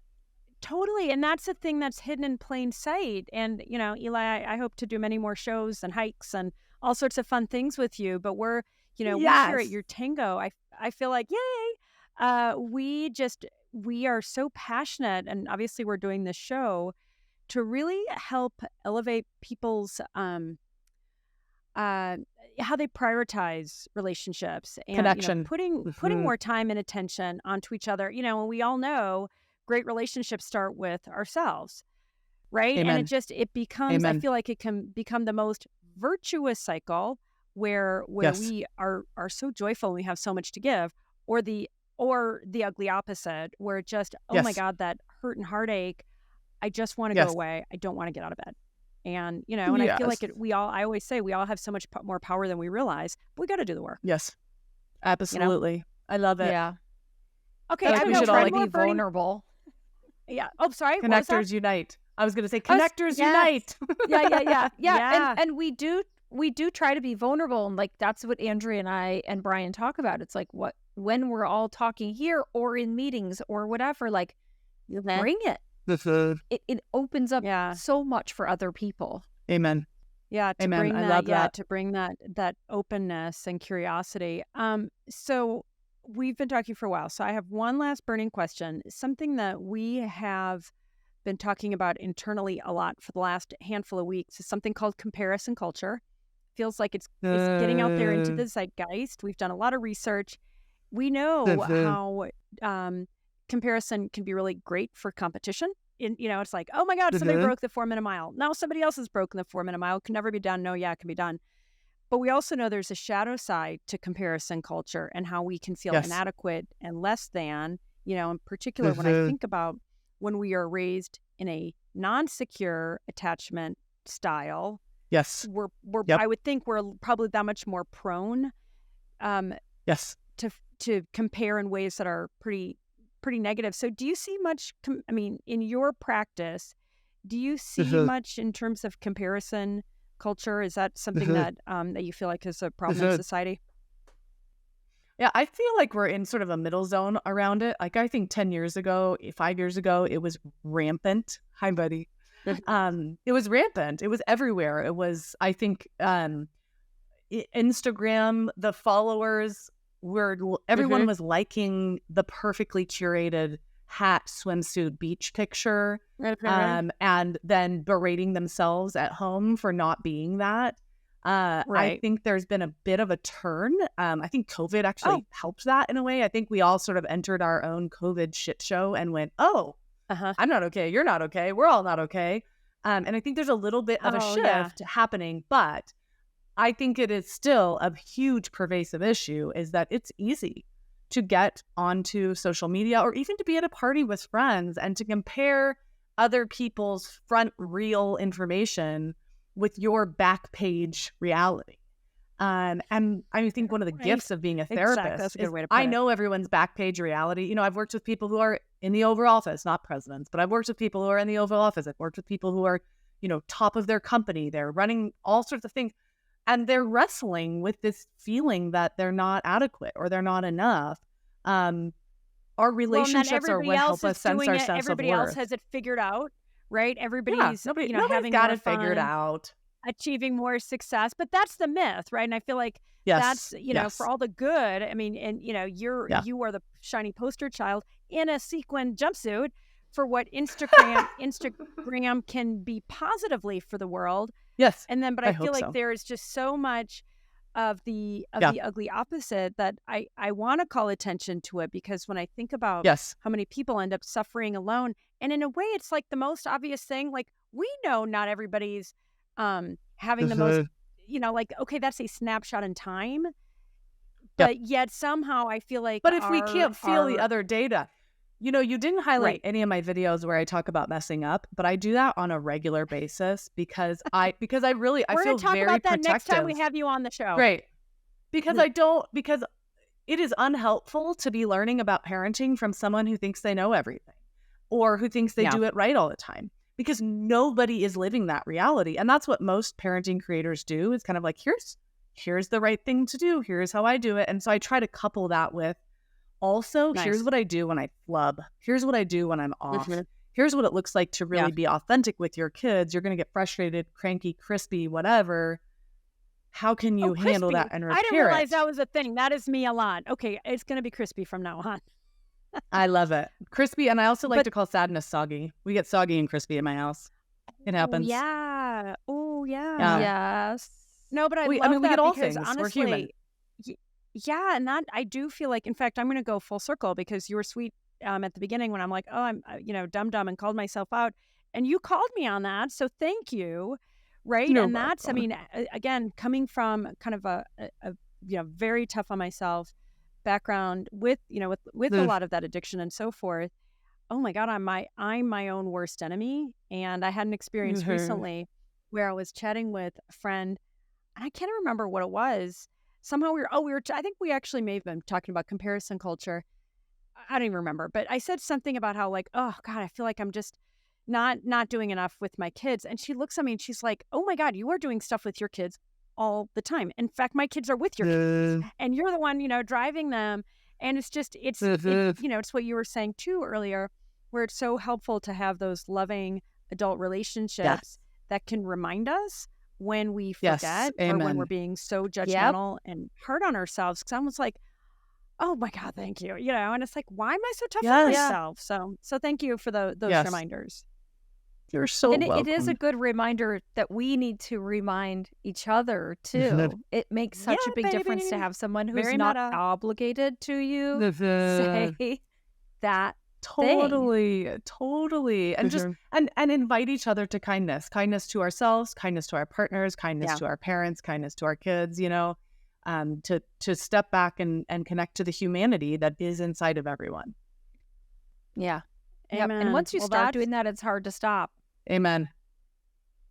Totally. And that's the thing that's hidden in plain sight. And, you know, Eli, I hope to do many more shows and hikes and all sorts of fun things with you. But we're, you know, we here at Yes. your Tango, I feel like, yay. We are so passionate. And obviously we're doing this show to really help elevate people's how they prioritize relationships and Connection. you know, putting Mhm. more time and attention onto each other. You know, and we all know great relationships start with ourselves, right? And Amen. it becomes I Amen. feel like it can become the most virtuous cycle where Yes. we are so joyful and we have so much to give, or the ugly opposite where it just, oh my Yes. God, that hurt and heartache, I just want to Yes. go away. I don't want to get out of bed. And, you know, and I feel like Yes. I always say we all have so much more power than we realize, but we got to do the work. Yes. Absolutely. I love it. Yeah. Okay. I like I we know, should try all, to one be more burning- vulnerable. Yeah. Oh, sorry. What was that? Connectors unite. I was going to say I was- connectors yes. unite. Yeah. Yeah. And we do try to be vulnerable, and like that's what Andrea and I and Brian talk about. It's like when we're all talking here or in meetings or whatever, like bring it. It opens up Yeah. so much for other people. Amen. Yeah, to Amen. bring I that, love that. to bring that openness and curiosity. So we've been talking for a while. So I have one last burning question, something that we have been talking about internally a lot for the last handful of weeks is something called comparison culture. Feels like it's getting out there into the zeitgeist. We've done a lot of research. We know how comparison can be really great for competition. You know, it's like, oh my God, somebody broke the 4-minute mile. Now somebody else has broken the 4-minute mile. Can never be done. No, yeah, it can be done. But we also know there's a shadow side to comparison culture and how we can feel Yes. inadequate and less than, you know, in particular, when I think about when we are raised in a non-secure attachment style, Yes. we're Yep. I would think we're probably that much more prone Yes. to compare in ways that are pretty negative. So do you see much I mean, in your practice, do you see much in terms of comparison culture? Is that something that that you feel like is a problem in society? Yeah, I feel like we're in sort of a middle zone around it. Like I think 10 years ago, 5 years ago, it was rampant. Hi, buddy. It was rampant. It was everywhere. It was, I think, Instagram, the followers were, everyone was liking the perfectly curated hat, swimsuit, beach picture, and then berating themselves at home for not being that. I Right. think there's been a bit of a turn. I think COVID actually helped that in a way. I think we all sort of entered our own COVID shit show and went, oh, I'm not okay. You're not okay. We're all not okay. And I think there's a little bit of a Oh, shift yeah. happening, but I think it is still a huge pervasive issue is that it's easy to get onto social media or even to be at a party with friends and to compare other people's front reel information with your back page reality. And I think one of the Right. gifts of being a Exactly. therapist That's a good is way to put I it. know everyone's back page reality. You know, I've worked with people who are in the Oval Office, not presidents, but I've worked with people who are in the Oval Office. I've worked with people who are, you know, top of their company. They're running all sorts of things. And they're wrestling with this feeling that they're not adequate or they're not enough. Our Well, and then relationships are everybody what else help us is sense doing our it. sense of Everybody else worth. has it figured out, right? Yeah, Everybody's, nobody's having got more it figured fun, out. achieving more success. But that's the myth, right? And I feel like Yes, that's, for all the good. I mean, and yeah, you are the shiny poster child in a sequin jumpsuit for what Instagram can be positively for the world. yes, And then, but I I feel hope like so. there is just so much of the Yeah, ugly opposite that I want to call attention to it, because when I think about yes, how many people end up suffering alone, and in a way, it's like the most obvious thing. Like, we know not everybody's having the most, like, okay, that's a snapshot in time, yep. but yet somehow I feel like But if we can't feel the our other data, you know, you didn't highlight right. any of my videos where I talk about messing up, but I do that on a regular basis because I really I We're feel going to talk very about that next time we protective. have you on the show. Great. Because because it is unhelpful to be learning about parenting from someone who thinks they know everything or who thinks they Yeah. do it right all the time, because nobody is living that reality. And that's what most parenting creators do. It's kind of like, here's the right thing to do. Here's how I do it. And so I try to couple that with also, here's Nice. what I do when I flub. Here's what I do when I'm off. Mhm. Here's what it looks like to really Yeah. be authentic with your kids. You're going to get frustrated, cranky, crispy, whatever. How can you handle Crispy. that and I repair didn't realize it? that was a thing. That is me a lot. Okay, it's going to be crispy from now on. I love it. Crispy. And I also like But to call sadness soggy. We get soggy and crispy in my house. It oh happens. yeah, oh yeah. Yes. No, but I We love get that all because things. We're human. honestly, yeah, and that I do feel like. In fact, I'm going to go full circle because you were sweet at the beginning when I'm like, oh, I'm dumb and called myself out, and you called me on that. So thank you, right? You're And that's, I welcome. mean, again, coming from kind of a very tough on myself background with with a lot of that addiction and so forth. Oh my God, I'm my own worst enemy. And I had an experience recently where I was chatting with a friend, and I can't remember what it was. Somehow I think we actually may have been talking about comparison culture. I don't even remember, but I said something about how, like, oh God, I feel like I'm just not doing enough with my kids. And she looks at me and she's like, oh my God, you are doing stuff with your kids all the time. In fact, my kids are with your kids and you're the one, driving them. And it's just, it's what you were saying too earlier, where it's so helpful to have those loving adult relationships that can remind us when we forget or when we're being so judgmental and hard on ourselves. Because I'm almost like, oh my God, thank you. And it's like, why am I so tough on myself? So thank you for those reminders. You're so And welcome. it is a good reminder that we need to remind each other too. It makes such a big difference to have someone who's Very not meta. obligated to you say that Totally. And just and invite each other to kindness to ourselves, kindness to our partners, kindness to our parents, kindness to our kids, to step back and connect to the humanity that is inside of everyone. Yeah. Amen. Yep. And once you start doing that, it's hard to stop. Amen.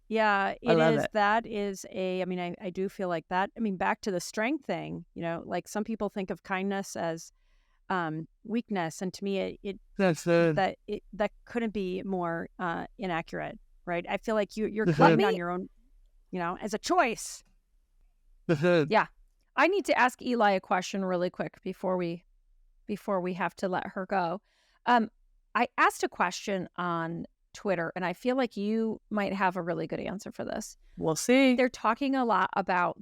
Yeah, I love is. it. That is I do feel like that. I mean, back to the strength thing, like some people think of kindness as weakness. And to me, that couldn't be more inaccurate, right? I feel like you're kind on your own, as a choice. Yeah. I need to ask Eli a question really quick before we have to let her go. I asked a question on Twitter, and I feel like you might have a really good answer for this. We'll see. They're talking a lot about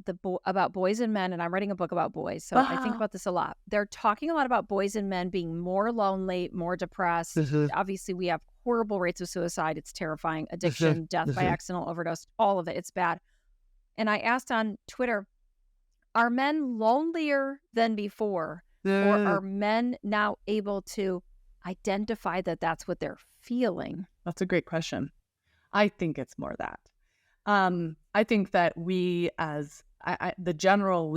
about boys and men, and I'm writing a book about boys, so I think about this a lot. They're talking a lot about boys and men being more lonely, more depressed. Obviously, we have horrible rates of suicide. It's terrifying. Addiction, death by accidental overdose, all of it. It's bad. And I asked on Twitter, are men lonelier than before, or are men now able to identify that that's what they're feeling? That's a great question. I think it's more that. I think that we as the general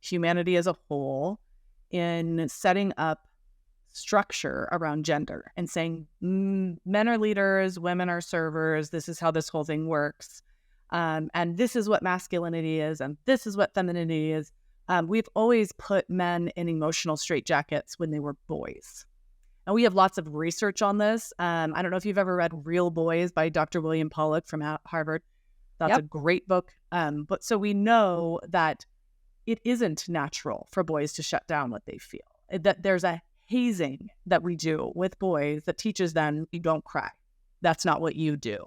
humanity as a whole, in setting up structure around gender and saying men are leaders, women are servers, this is how this whole thing works. And this is what masculinity is, and this is what femininity is. We've always put men in emotional straitjackets when they were boys. And we have lots of research on this. I don't know if you've ever read Real Boys by Dr. William Pollack from Harvard. That's a great book. But so we know that it isn't natural for boys to shut down what they feel. That there's a hazing that we do with boys that teaches them you don't cry. That's not what you do.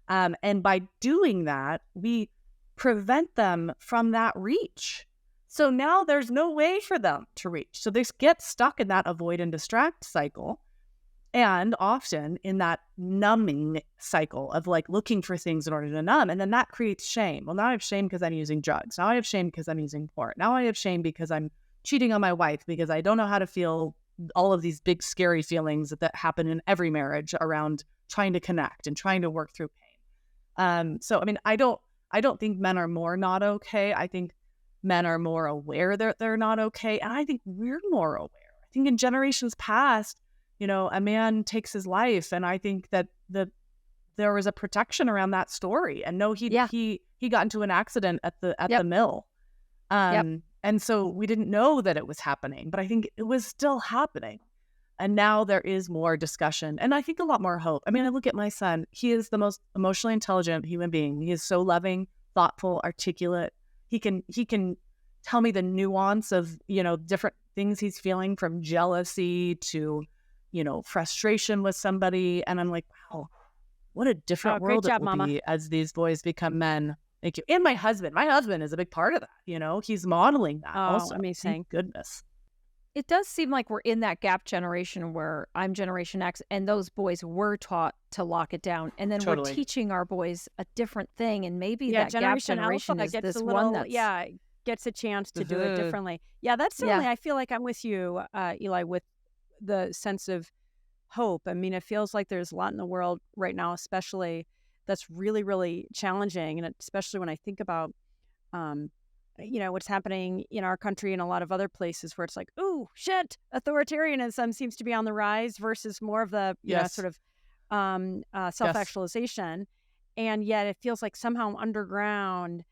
And by doing that, we prevent them from that reach. So now there's no way for them to reach. So they get stuck in that avoid and distract cycle, and often in that numbing cycle of like looking for things in order to numb. And then that creates shame. Well, now I have shame because I'm using drugs. Now I have shame because I'm using porn. Now I have shame because I'm cheating on my wife because I don't know how to feel all of these big scary feelings that happen in every marriage around trying to connect and trying to work through pain. So, I mean, I don't think men are more not okay. I think men are more aware that they're not okay. And I think we're more aware. I think in generations past, you know, a man takes his life. And I think that there was a protection around that story. And no, he got into an accident at the mill. And so we didn't know that it was happening, but I think it was still happening. And now there is more discussion and I think a lot more hope. I mean, I look at my son. He is the most emotionally intelligent human being. He is so loving, thoughtful, articulate. He can tell me the nuance of, you know, different things he's feeling, from jealousy to, you know, frustration with somebody. And I'm like, wow, what a different world it will be as these boys become men. Thank you. And my husband is a big part of that. You know, he's modeling that also. Amazing. Thank goodness. It does seem like we're in that gap generation where I'm Generation X and those boys were taught to lock it down. And then we're teaching our boys a different thing. And maybe that gap generation is this one that's... gets a chance to do it differently. Yeah, that's certainly, I feel like I'm with you, Eli, with the sense of hope. I mean, it feels like there's a lot in the world right now, especially that's really, really challenging. And especially when I think about, you know, what's happening in our country and a lot of other places where it's like, ooh, shit, authoritarianism seems to be on the rise versus more of the, you know, sort of self-actualization. And yet it feels like somehow underground,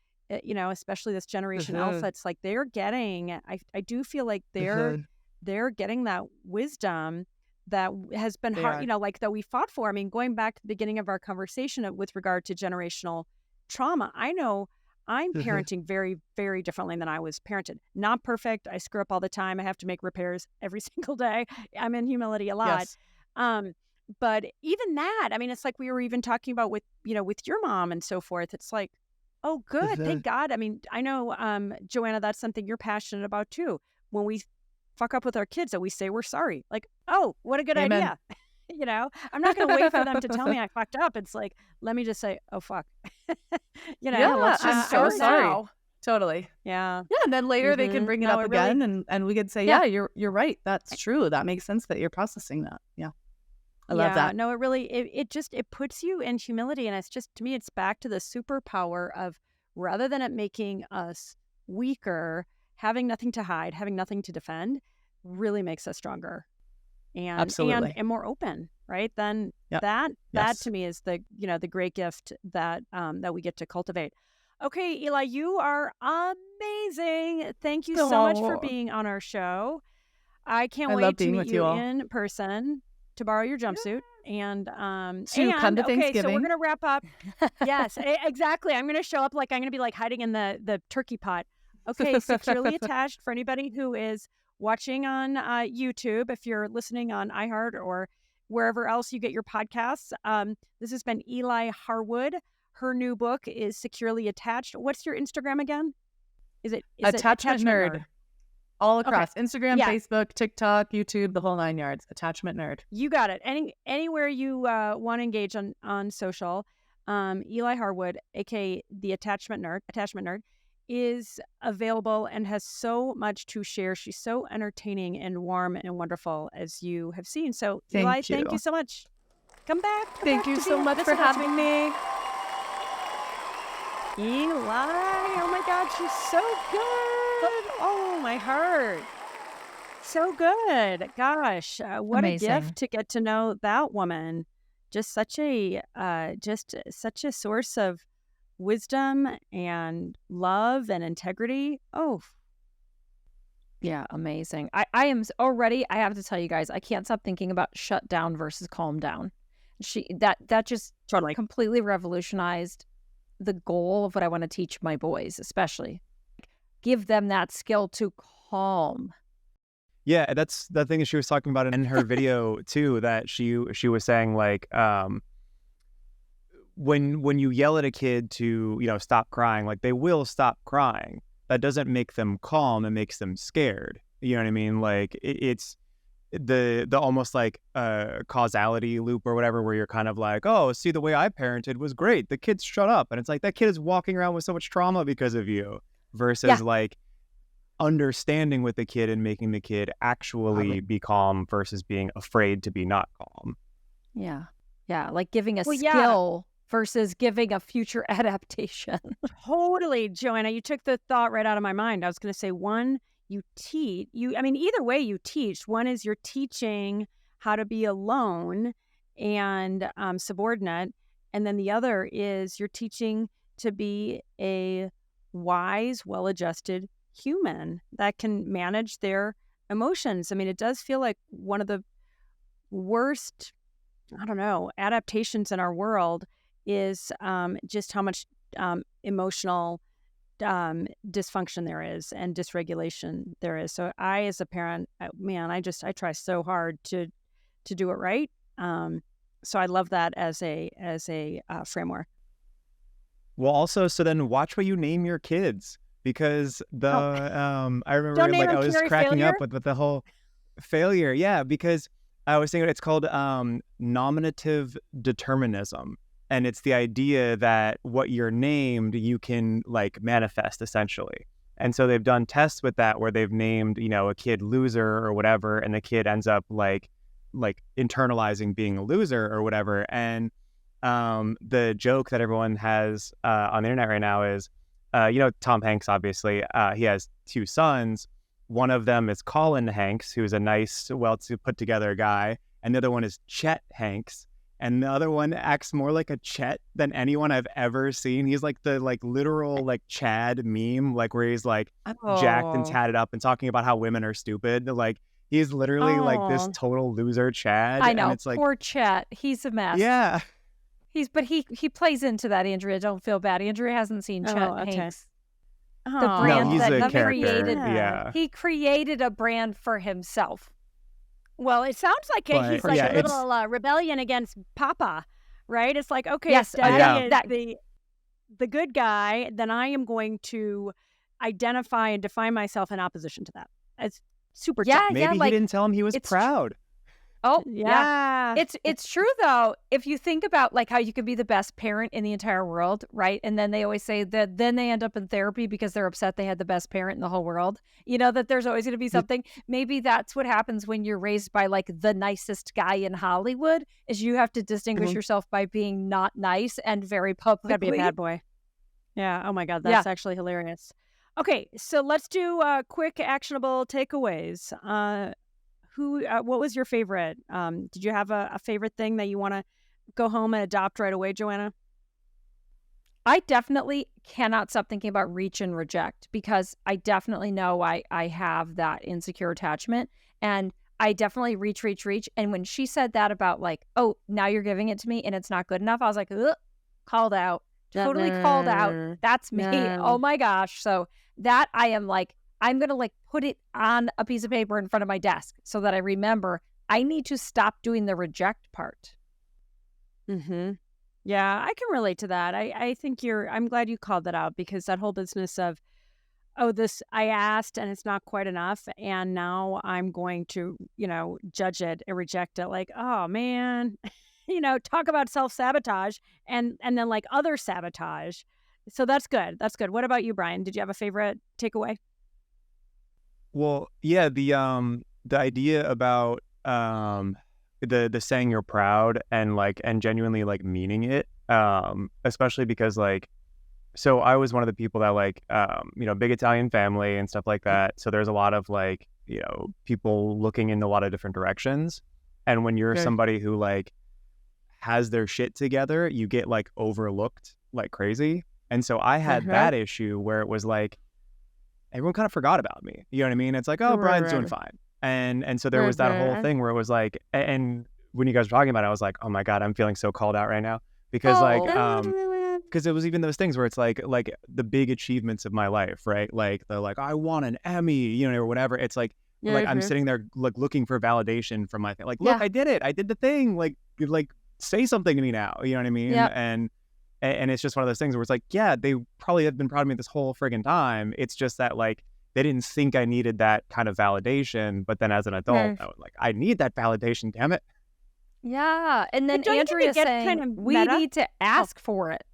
you know, especially this generation alpha, it's like they're getting, I do feel like they're getting that wisdom that has been hard, you know, like that we fought for. I mean, going back to the beginning of our conversation with regard to generational trauma, I know I'm parenting very, very differently than I was parented. Not perfect. I screw up all the time. I have to make repairs every single day. I'm in humility a lot. Yes. But even that, I mean, it's like we were even talking about with, you know, with your mom and so forth. It's like, oh, good. Thank God. I mean, I know, Joanna, that's something you're passionate about too. When we fuck up with our kids, that we say we're sorry. Like, oh, what a good idea. You know, I'm not going to wait for them to tell me I fucked up. It's like, let me just say, oh, fuck. You know, let's just I'm so sorry. Now. Totally. Yeah. Yeah. And then later they can bring it up again and we can say, yeah, you're right. That's true. That makes sense that you're processing that. Yeah. I love that. No, it really, it puts you in humility. And it's just, to me, it's back to the superpower of, rather than it making us weaker, having nothing to hide, having nothing to defend, really makes us stronger. And absolutely. And more open, right? Then that to me is the, you know, the great gift that that we get to cultivate. Okay, Eli, you are amazing. Thank you so much for being on our show. I can't wait to meet you in person, to borrow your jumpsuit, and come to Thanksgiving. So we're gonna wrap up. Yes, exactly. I'm gonna show up like I'm gonna be like hiding in the turkey pot. Okay, securely attached for anybody who is watching on YouTube. If you're listening on iHeart or wherever else you get your podcasts, this has been Eli Harwood. Her new book is Securely Attached. What's your Instagram again? Is it Attachment Nerd? All across Instagram, Facebook, TikTok, YouTube, the whole 9 yards. Attachment Nerd. You got it. Anywhere you want to engage on social, Eli Harwood, aka the Attachment Nerd, is available and has so much to share. She's so entertaining and warm and wonderful, as you have seen. So, Eli, thank you so much. Come back. Thank you so much for having me. Eli, oh my God, she's so good. Oh, my heart. So good. Gosh, what Amazing. A gift to get to know that woman. Just such a source of wisdom and love and integrity. Oh, Yeah, amazing. I am already, I have to tell you guys, I can't stop thinking about shut down versus calm down. That just totally. completely revolutionized the goal of what I want to teach my boys, especially. Give them that skill to calm. Yeah, that's the thing that she was talking about in her video too, that she was saying like when you yell at a kid to, stop crying, like they will stop crying. That doesn't make them calm, it makes them scared. You know what I mean? Like it's the almost like causality loop or whatever, where you're kind of like, oh, see, the way I parented was great. The kids shut up. And it's like, that kid is walking around with so much trauma because of you, versus like understanding with the kid and making the kid actually be calm versus being afraid to be not calm. Yeah. Yeah. Like giving a skill versus giving a future adaptation. Totally, Joanna. You took the thought right out of my mind. I was going to say, one, you teach. Either way you teach. One is you're teaching how to be alone and subordinate. And then the other is you're teaching to be a wise, well-adjusted human that can manage their emotions. I mean, it does feel like one of the worst, adaptations in our world is just how much emotional dysfunction there is and dysregulation there is. So I, as a parent, I try so hard to do it right. So I love that as a framework. Well, also, so then watch what you name your kids, because I remember like I was cracking up with the whole failure. Yeah, because I was thinking it's called nominative determinism. And it's the idea that what you're named, you can like manifest essentially. And so they've done tests with that where they've named, a kid loser or whatever, and the kid ends up like internalizing being a loser or whatever. And the joke that everyone has on the internet right now is, Tom Hanks, obviously, he has two sons. One of them is Colin Hanks, who's a nice, put together guy. And the other one is Chet Hanks. And the other one acts more like a Chet than anyone I've ever seen. He's like the literal Chad meme, like where he's like jacked and tatted up and talking about how women are stupid. Like he's literally like this total loser Chad. I know, and it's like, poor Chet. He's a mess. Yeah. But he plays into that, Andrea. Don't feel bad. Andrea hasn't seen Chet Hanks. The brand he's that a he created. Yeah. He created a brand for himself. Well, it sounds like he's like a little rebellion against Papa, right? It's like, okay, yes, Daddy is the good guy, then I am going to identify and define myself in opposition to that. It's super tough. Maybe he didn't tell him he was proud. Oh, yeah. It's true, though. If you think about like how you could be the best parent in the entire world, right? And then they always say that then they end up in therapy because they're upset they had the best parent in the whole world. That there's always going to be something. Maybe that's what happens when you're raised by like the nicest guy in Hollywood, is you have to distinguish yourself by being not nice and very public. Gotta be a bad boy. Yeah. Oh my God. That's actually hilarious. Okay. So let's do quick actionable takeaways. What was your favorite? Did you have a favorite thing that you want to go home and adopt right away, Joanna? I definitely cannot stop thinking about reach and reject, because I definitely know I have that insecure attachment, and I definitely reach. And when she said that about like, oh, now you're giving it to me and it's not good enough, I was like, ugh, called out, totally called out. That's me. Oh my gosh. So that I am like, I'm going to like put it on a piece of paper in front of my desk so that I remember I need to stop doing the reject part. Mm-hmm. Yeah, I can relate to that. I think I'm glad you called that out, because that whole business of, I asked and it's not quite enough, and now I'm going to, judge it and reject it. Like, oh man, talk about self-sabotage and then like other sabotage. So that's good. That's good. What about you, Brian? Did you have a favorite takeaway? Well, yeah, the idea about the saying you're proud and genuinely like meaning it, especially because so I was one of the people that big Italian family and stuff like that. So there's a lot of people looking in a lot of different directions. And when you're somebody who has their shit together, you get overlooked like crazy. And so I had that issue where it was like, everyone kind of forgot about me. You know what I mean? It's like, oh, Brian's doing fine. And so there was that whole thing where it was like, and when you guys were talking about it, I was like, oh my God, I'm feeling so called out right now. Because because it was even those things where it's like the big achievements of my life, right? Like I won an Emmy, you know, or whatever. It's like, I'm sitting there like looking for validation from my thing. Like, look, I did it. I did the thing. Like say something to me now. You know what I mean? Yep. And it's just one of those things where it's like, yeah, they probably have been proud of me this whole friggin' time. It's just that like they didn't think I needed that kind of validation. But then as an adult, I was like, I need that validation, damn it. Yeah. And then Andrea saying kind of we need to ask for it.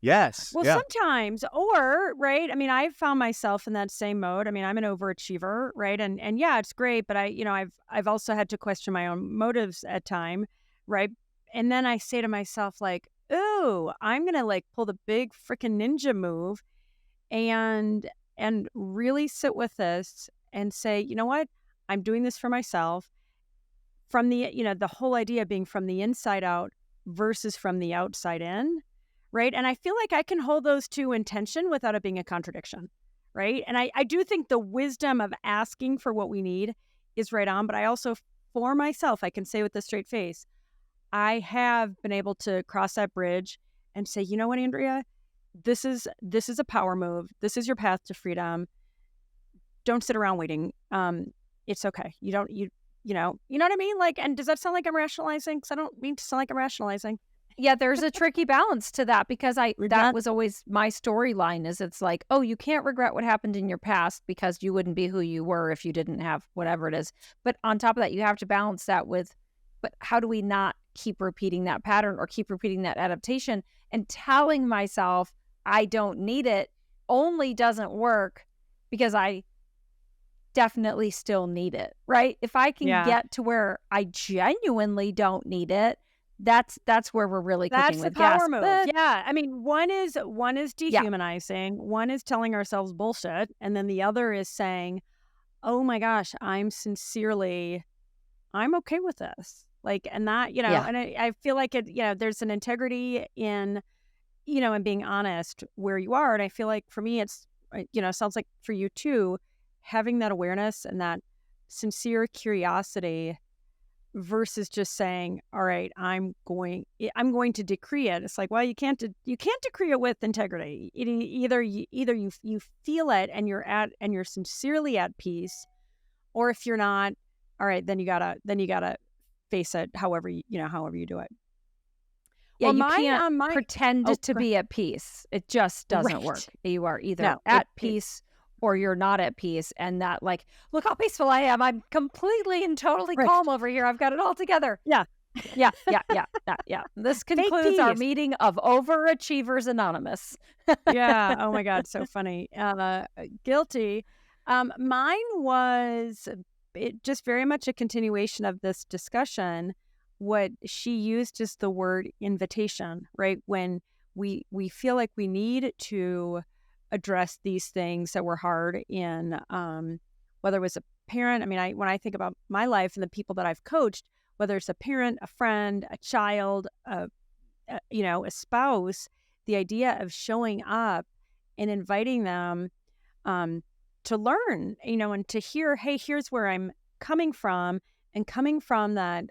Yes. Well, sometimes, or, right, I mean, I've found myself in that same mode. I mean, I'm an overachiever, right? And yeah, it's great, but I've also had to question my own motives at time, right? And then I say to myself, like, ooh, I'm going to like pull the big freaking ninja move and really sit with this and say, you know what? I'm doing this for myself. From the, the whole idea being from the inside out versus from the outside in. Right. And I feel like I can hold those two in tension without it being a contradiction. Right. And I do think the wisdom of asking for what we need is right on. But I also, for myself, I can say with a straight face, I have been able to cross that bridge and say, you know what, Andrea, this is a power move. This is your path to freedom. Don't sit around waiting. It's okay. You know what I mean? Like, and does that sound like I'm rationalizing? Because I don't mean to sound like I'm rationalizing. Yeah, there's a tricky balance to that because that was always my storyline is it's like, oh, you can't regret what happened in your past because you wouldn't be who you were if you didn't have whatever it is. But on top of that, you have to balance that with, but how do we not keep repeating that pattern or keep repeating that adaptation and telling myself I don't need it only doesn't work because I definitely still need it, right? If I can get to where I genuinely don't need it, that's where we're really cooking with gas. That's the power move. Yeah. I mean, one is dehumanizing. One is telling ourselves bullshit. And then the other is saying, oh my gosh, I'm okay with this. Like, and that, and I feel like it, there's an integrity in, in being honest where you are. And I feel like for me, it's, sounds like for you too, having that awareness and that sincere curiosity versus just saying, all right, I'm going to decree it. It's like, well, you can't decree it with integrity. Either you feel it and you're sincerely at peace, or if you're not, all right, then you gotta face it however you do it. Yeah, well, you can't pretend to be at peace. It just doesn't work. You are either at peace or you're not at peace, and that like, look how peaceful I am. I'm completely and totally calm over here. I've got it all together. Yeah. This concludes our meeting of Overachievers Anonymous. Yeah. Oh my God. So funny. Guilty. Mine was just very much a continuation of this discussion. What she used is the word invitation, right? When we feel like we need to address these things that were hard in whether it was a parent. I mean, when I think about my life and the people that I've coached, whether it's a parent, a friend, a child, a spouse, the idea of showing up and inviting them to learn, and to hear, hey, here's where I'm coming from, and coming from that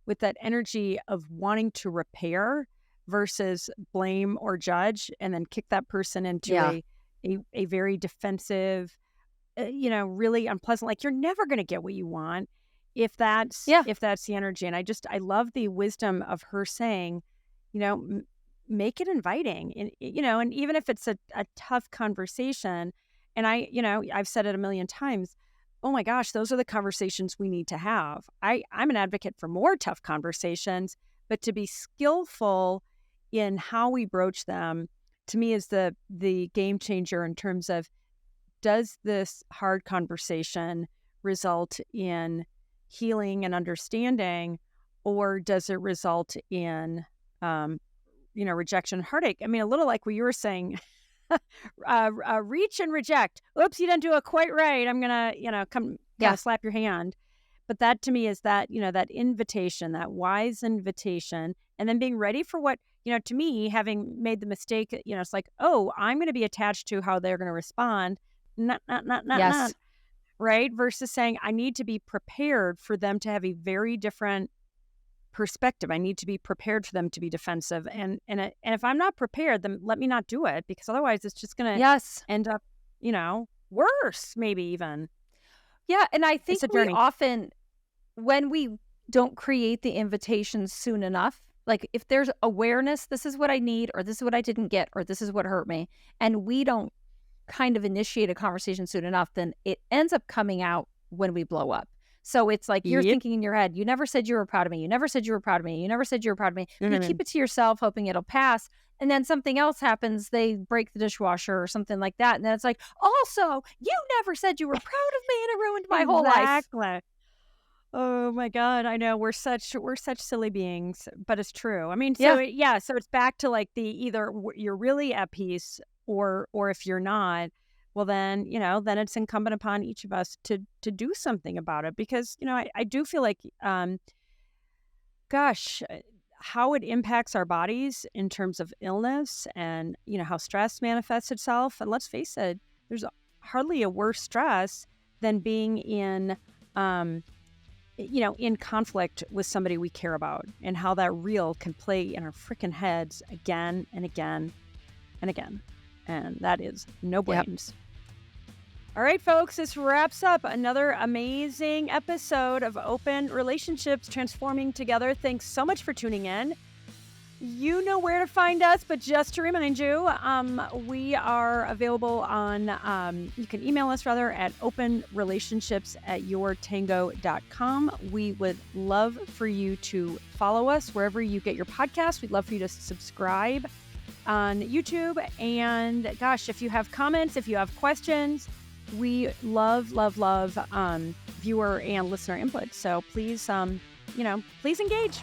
with that energy of wanting to repair versus blame or judge, and then kick that person into a very defensive, really unpleasant, like you're never going to get what you want if that's the energy. And I love the wisdom of her saying, make it inviting, and and even if it's a tough conversation, and I've said it a million times, oh my gosh, those are the conversations we need to have. I'm an advocate for more tough conversations, but to be skillful in how we broach them, to me, is the game changer in terms of, does this hard conversation result in healing and understanding, or does it result in, rejection and heartache? I mean, a little like what you were saying, reach and reject. Oops, you didn't do it quite right. I'm going to, slap your hand. But that to me is that, that invitation, that wise invitation, and then being ready for what, to me, having made the mistake, it's like, oh, I'm going to be attached to how they're going to respond. Not, right? Versus saying, I need to be prepared for them to have a very different perspective. I need to be prepared for them to be defensive. And if I'm not prepared, then let me not do it, because otherwise it's just going to end up, worse, maybe even. Yeah. And I think we often, when we don't create the invitations soon enough, like if there's awareness, this is what I need, or this is what I didn't get, or this is what hurt me, and we don't kind of initiate a conversation soon enough, then it ends up coming out when we blow up. So it's like you're thinking in your head, you never said you were proud of me. You never said you were proud of me. You never said you were proud of me. You keep it to yourself, hoping it'll pass. And then something else happens. They break the dishwasher or something like that. And then it's like, also, you never said you were proud of me, and it ruined my whole life. Exactly. Oh my God, I know we're such silly beings, but it's true. I mean, so it's back to like the either you're really at peace or if you're not, well then, then it's incumbent upon each of us to do something about it, because, I do feel like, gosh, how it impacts our bodies in terms of illness and, how stress manifests itself. And let's face it, there's hardly a worse stress than being in conflict with somebody we care about, and how that reel can play in our freaking heads again and again and again. And that is no brains. Yep. All right, folks, this wraps up another amazing episode of Open Relationships Transforming Together. Thanks so much for tuning in. You know where to find us, but just to remind you, we are available on, you can email us rather at openrelationships@yourtango.com. We would love for you to follow us wherever you get your podcasts. We'd love for you to subscribe on YouTube. And gosh, if you have comments, if you have questions, we love viewer and listener input. So please, please engage.